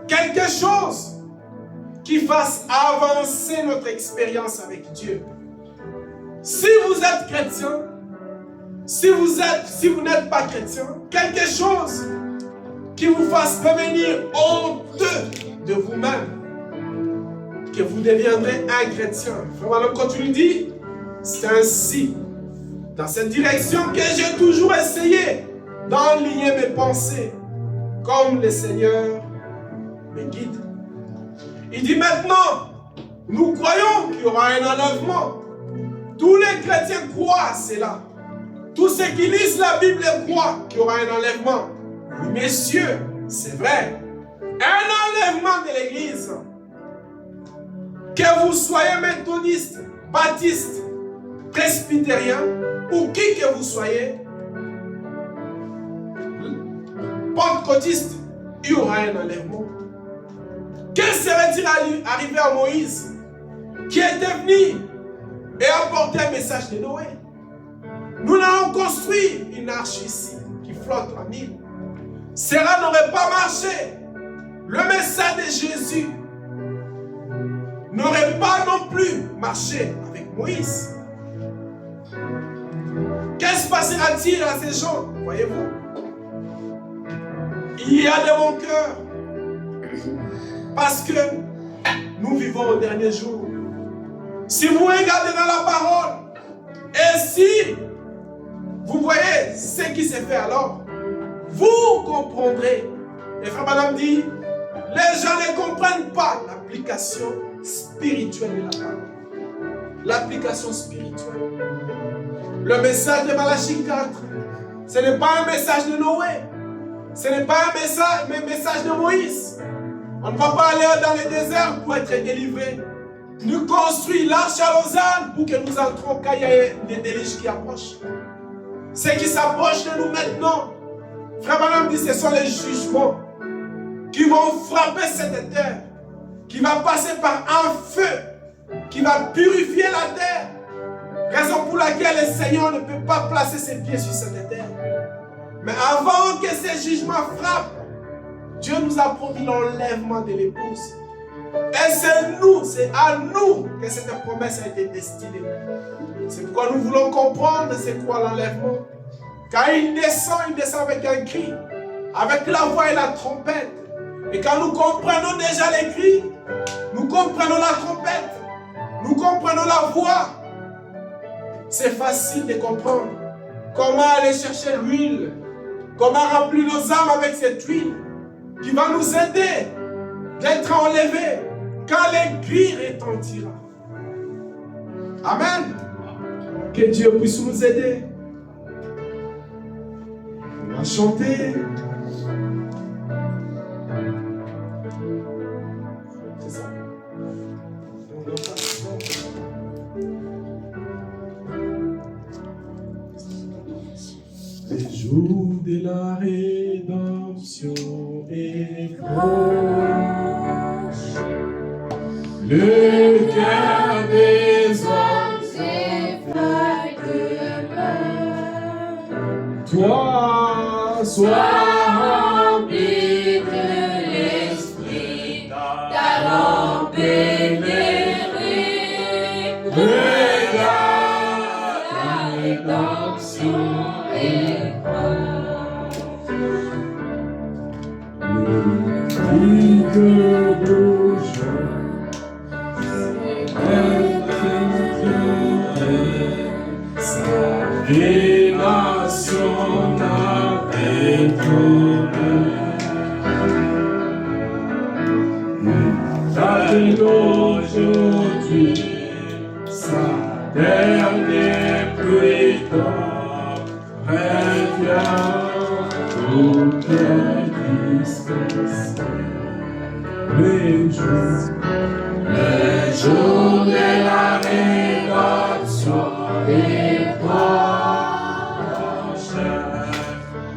Quelque chose qui fasse avancer notre expérience avec Dieu. Si vous êtes chrétien, si vous n'êtes pas chrétien, quelque chose qui vous fasse devenir honteux de vous-même, que vous deviendrez un chrétien. Frère, quand tu le dis, c'est ainsi, dans cette direction que j'ai toujours essayé d'enligner mes pensées, comme le Seigneur me guide. Il dit maintenant, nous croyons qu'il y aura un enlèvement. Tous les chrétiens croient cela. Tous ceux qui lisent la Bible croient qu'il y aura un enlèvement. Oui, messieurs, c'est vrai. Un enlèvement de l'Église. Que vous soyez méthodiste, baptiste, presbytérien, ou qui que vous soyez, pentecôtiste, il y aura un enlèvement. Que serait-il arrivé à Moïse, qui était venu et apporté un message de Noé? Nous avons construit une arche ici, qui flotte en île. Cela n'aurait pas marché. Le message de Jésus n'aurait pas non plus marché avec Moïse. Qu'est-ce passera-t-il à ces gens, voyez-vous? Il y a de mon cœur. Parce que nous vivons au dernier jour. Si vous regardez dans la parole, et si vous voyez ce qui s'est fait alors, vous comprendrez. Et Frère Madame dit, les gens ne comprennent pas l'application spirituelle de la parole. L'application spirituelle. Le message de Malachie 4, ce n'est pas un message de Noé. Ce n'est pas un message de Moïse. On ne va pas aller dans le désert pour être délivré. Nous construisons l'arche à Lausanne pour que nous entrons quand il y a des déluges qui approchent. Ce qui s'approche de nous maintenant, Frère Branham dit, ce sont les jugements qui vont frapper cette terre, qui va passer par un feu, qui va purifier la terre. Raison pour laquelle le Seigneur ne peut pas placer ses pieds sur cette terre. Mais avant que ces jugements frappent, Dieu nous a promis l'enlèvement de l'épouse. Et c'est à nous que cette promesse a été destinée. C'est pourquoi nous voulons comprendre c'est quoi l'enlèvement. Quand il descend avec un cri, avec la voix et la trompette. Et quand nous comprenons déjà les cris, nous comprenons la trompette, nous comprenons la voix, c'est facile de comprendre comment aller chercher l'huile, comment remplir nos âmes avec cette huile qui va nous aider d'être enlevés quand les cris retentira. Amen. Que Dieu puisse nous aider. On va chanter. C'est ça. Les jours de la rédemption est proche. Le cœur des hommes s'effraie de peur. Toi, sois rempli de l'esprit, ta lampe éclairée. Regarde, la rédemption est proche. Le cri que bouge. Et nation avec t'appelle aujourd'hui sa dernière pluie d'or. Reviens au cœur dispersé. Les jours de la rédemption est proche.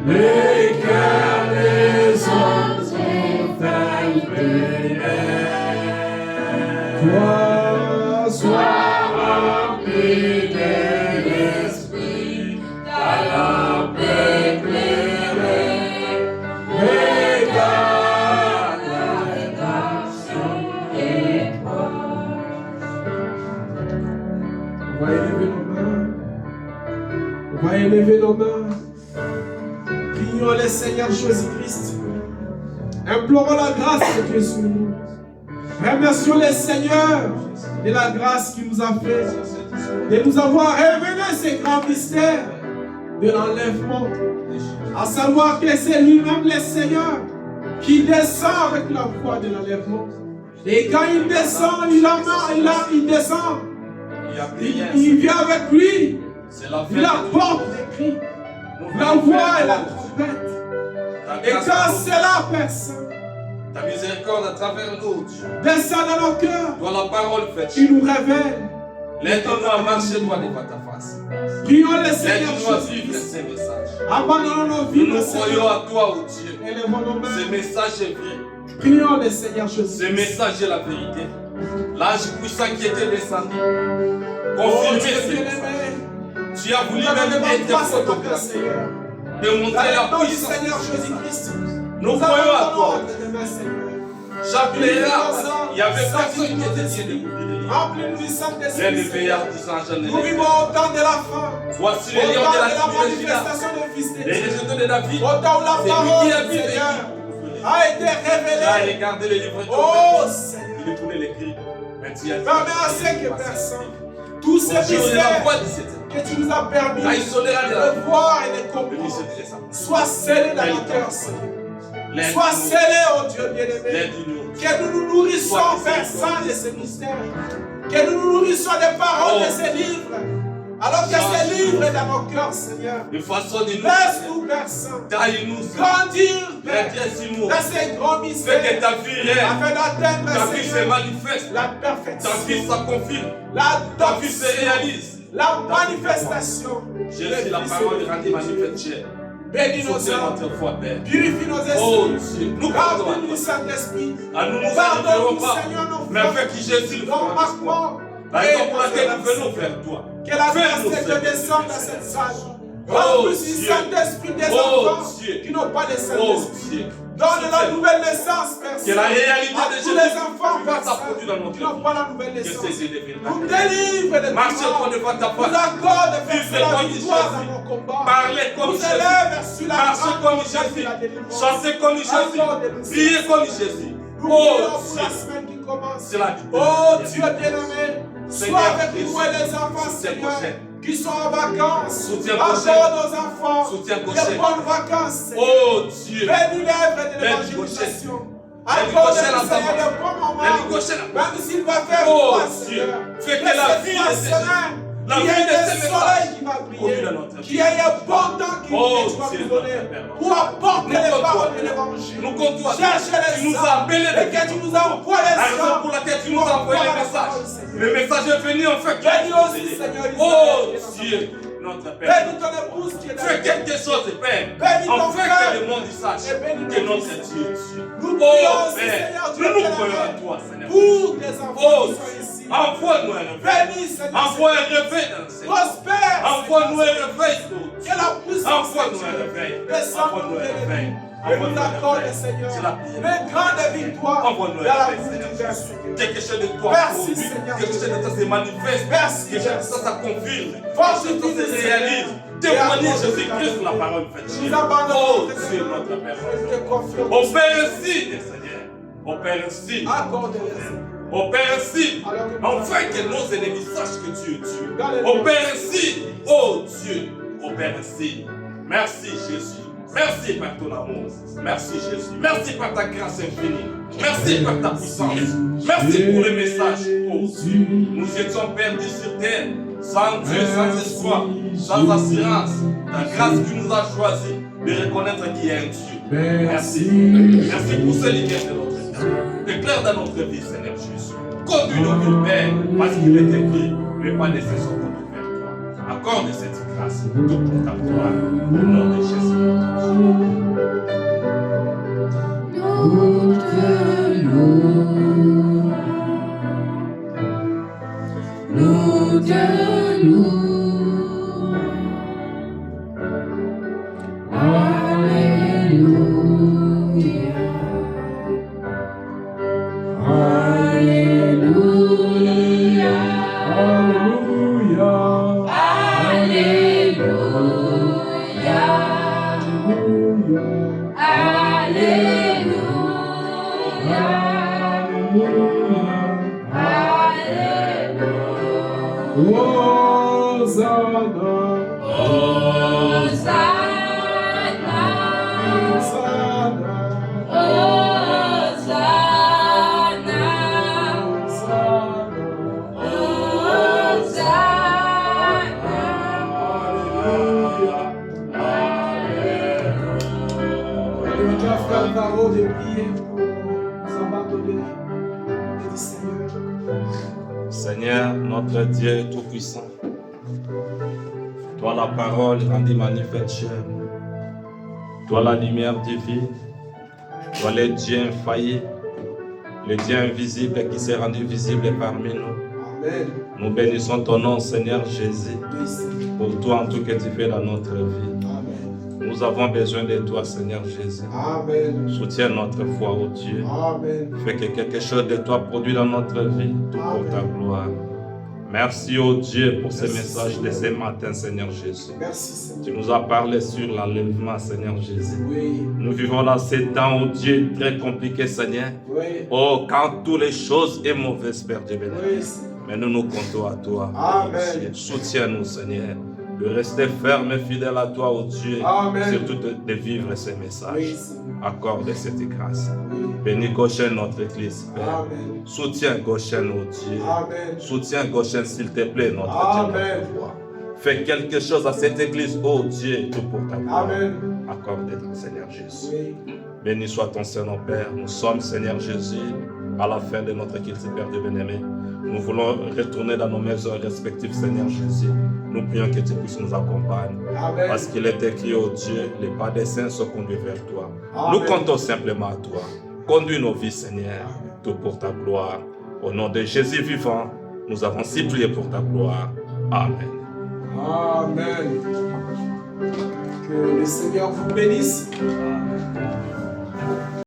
Les cœurs des hommes sont éveillés. Toi, sois rempli de l'esprit, ta lampe On va élever nos mains. On va élever nos mains. Prions le Seigneur Jésus-Christ. Implorons la grâce de Dieu sur nous. Remercions le Seigneur de la grâce qu'il nous a fait, de nous avoir révélé ces grands mystères de l'enlèvement. À savoir que c'est lui-même le Seigneur qui descend avec la voix de l'enlèvement. Et quand il descend, il descend. Il vient avec lui. Il apporte les cris, la voix et la trompette. Et quand cela, Père Saint, ta miséricorde à travers nous, Dieu, descend dans nos cœurs, toi la parole faite, il nous révèle. L'aide-nous à marcher droit devant ta face. Prions le Seigneur Aide-nous à vivre ces messages. Abandonnons nos vies, Nous croyons à toi, oh Dieu. Élevons nos mains. Ce message est vrai. Prions le Seigneur Jésus. Ce message est la vérité. L'âge puissant qui était descendu. Oh, Confirmer Dieu ce bien-aimé. Tu as voulu Nous avons même demandé être grâce à toi, photographe. Seigneur. De montrer la Dans le nom du puissance. Seigneur Jésus-Christ. Nous croyons à toi. Seigneur. J'appelais là. Il y avait personne qui était dieu de couvrir les lions. Remplis-nous du Saint-Esprit. Les veillards disant j'en ai. Nous vivons au temps de la fin. Voici Au les lions temps de la de la tribu de Juda. manifestation de Fils de Les Dieu. rejetons de David. Au temps où la C'est lui parole qui du a vu les Seigneur livres. a été Tu as révélée. regardé le livre de Oh Seigneur. Il voulait l'écrire. Mais tu as dit. Permets à ce que personne, tous ces mystères que tu nous as permis de voir et de comprendre, soient scellés dans nos cœurs, Seigneur. Sois scellés, oh Dieu bien-aimé. Que nous nous nourrissons, Père Saint, de ces mystères. Que nous nous nourrissons des paroles de ces livres. Alors que ces livres est dans nos cœurs, Seigneur. Laisse-nous, Père Saint, grandir, Père, dans ces grands mystères. Fais que ta vie règne. Afin d'atteindre, Ta vie se Seigneur, manifeste. la Ta perfection. vie se confirme. Ta vie se L'adoption. réalise. La manifestation. Jésus, la parole est rendue manifeste. Bénis nos Soutiens âmes. notre foi, Père. Purifie nos Oh esprits. Dieu, nous pardonnons à Remplis-nous du toi. Saint-Esprit. À nous nous Pardonne-nous, arrêterons pas. Seigneur, nos Mais fautes, avec qui Jésus le nos fera manquements. La Et raison pour nos laquelle nous erreurs. venons vers toi. Que la Fais-nous grâce de Dieu servir. descende dans cette salle. Oh Remplis du Dieu. Saint-Esprit des Oh enfants Dieu. qui n'ont pas de Oh Saint-Esprit. Dieu. Donne la nouvelle naissance, Père Que la Saint. réalité À de tous Jésus les enfants, Père fasse Saint, produit dans notre qui n'ont vie. pas la nouvelle Que naissance. ces événements Nous délivre de marchez tout pour mal. devant ta Nous face. accorde, Père Vivez Saint, la comme victoire Jésus. dans nos combats. Parlez comme Nous Jésus. élève sur la Marchez grande comme montagne de Jésus. la délivrance. Chantez comme Jésus. Accorde-nous, Priez comme Jésus. Nous Oh prions pour la Dieu. semaine qui commence. C'est la Oh Dieu bien-aimé, Seigneur, sois avec nous et les enfants, soutien Seigneur, prochain. qui sont en vacances. Soutien Accorde prochain. nos enfants Soutien de prochain. bonnes vacances, Seigneur. Oh Dieu. Bénis l'œuvre de Bénis l'évangélisation. Bénis Accorde-nous, la Seigneur, table. de bons moments. Bénis Goshen. Même s'il va faire Oh froid, Dieu. Seigneur. Fais que la vie de ces la qu'il y vie ait de un ces soleil messages qui va produit briller. dans notre vie. Qu'il y ait un bon temps qui Oh tu vas Dieu, nous donner notre Père. pour apporter Nous les comptons paroles à de toi. l'évangile. Nous comptons à toi. Cherche les Tu nous as saints appelés et de que tu nous envoies les La raison saints. pour laquelle tu nous as envoyé les messages. Le message est venu en fait. Bénis aussi, Seigneur, Oh Israël. Dieu, notre Père. Bénis ton épouse qui est là. Fais quelque chose, Père. Bénis ton Enfin frère. que le monde y sache Et bénis que ton notre fils. Dieu est Dieu. Nous Oh prions aussi, Père, Seigneur Dieu, nous nous bien-aimé, croyons à toi, Seigneur. pour des enfants Oh qui sont ici. envoie-nous un réveil. Bénis, Seigneur. Envoie un réveil dans le Seigneur. Prospère. Envoie-nous un réveil, Que la puissance envoie-nous de un Dieu réveil. descende Envoie-nous nous un réveil. et nous accorde, Seigneur, C'est la prière. les grandes victoires Envoie-nous dans un la réveil, bouche Seigneur du Père. Jésus. Quelque chose de toi Merci, produit, Seigneur. quelque chose de toi se manifeste, Merci, quelque chose de toi ça confirme, Force quelque chose de toi se divine, réalise. Seigneur. Témoigner Et Jésus-Christ sur la parole faite. Nous abandonnons Oh Dieu, notre Père. et te confions. Opère ainsi, Seigneur. Opère ainsi. Accorde-les. Opère ainsi. Alors que nous Enfin que nos ennemis sachent que tu es Dieu. Dans les Opère ainsi. Oh Dieu. Opère ainsi. Merci Jésus. Merci par ton amour. Merci Jésus. Merci par ta grâce infinie. Merci par ta puissance. Merci pour le message. Oh Dieu. Nous étions perdus sur terre. Sans Dieu, sans espoir, sans assurance. Ta grâce qui nous a choisi de reconnaître qu'il y a un Dieu. Merci. Merci pour ce lumière de notre vie. Éclaire dans notre vie, Seigneur Jésus. Conduis nos vies, Père, parce qu'il est écrit, mais pas nécessaire qu'on nous vers toi. Accorde cette grâce, toute pour ta gloire, au nom de Jésus. Nous te louons. Alléluia. Alléluia. Alléluia. Hosanna. Parole de prier pour nous abandonner. Et dis Seigneur. Seigneur, notre Dieu Tout-Puissant, toi la parole rendue manifeste chair, toi la lumière divine, toi le Dieu infaillible, le Dieu invisible qui s'est rendu visible parmi nous. Amen. Nous bénissons ton nom, Seigneur Jésus, Oui, Seigneur. pour toi en tout que tu fais dans notre vie. Amen. Nous avons besoin de toi, Seigneur Jésus. Amen. Soutiens notre foi, ô Dieu. Amen. Fais que quelque chose de toi produit dans notre vie, tout pour ta gloire. Merci, ô Dieu, pour ce Merci, message de ce matin, Seigneur Jésus. Merci, Seigneur. Tu nous as parlé sur l'enlèvement, Seigneur Jésus. Oui. Nous vivons dans ces temps, ô Dieu, très compliqués, Seigneur. Oui. Oh, quand toutes les choses sont mauvaises, Père Dieu béni. Oui, Seigneur. Mais nous nous comptons à toi. Amen. ô Dieu. Soutiens-nous, Seigneur, de rester ferme et fidèle à toi, ô Dieu. Amen. Surtout de vivre ces messages. Oui, Seigneur. Accorde cette grâce. Oui. Bénis Goshen, notre Église, Père. Amen. Soutiens Goshen, ô Dieu. Amen. Soutiens Goshen, s'il te plaît, notre Amen. Dieu, notre roi. Fais quelque chose à cette Église, ô Dieu, tout pour ta gloire. Amen. Accorde, Seigneur Jésus. Oui. Béni soit ton Saint-Nom, Père. Nous sommes, Seigneur Jésus, à la fin de notre culte, Père Dieu bien-aimé. Nous voulons retourner dans nos maisons respectives, Seigneur Jésus. Nous prions que tu puisses nous accompagner. Amen. Parce qu'il est écrit, ô Dieu, les pas des saints sont conduits vers toi. Amen. Nous comptons simplement à toi. Conduis nos vies, Seigneur, tout pour ta gloire. Au nom de Jésus vivant, nous avons si prié pour ta gloire. Amen. Amen. Que le Seigneur vous bénisse.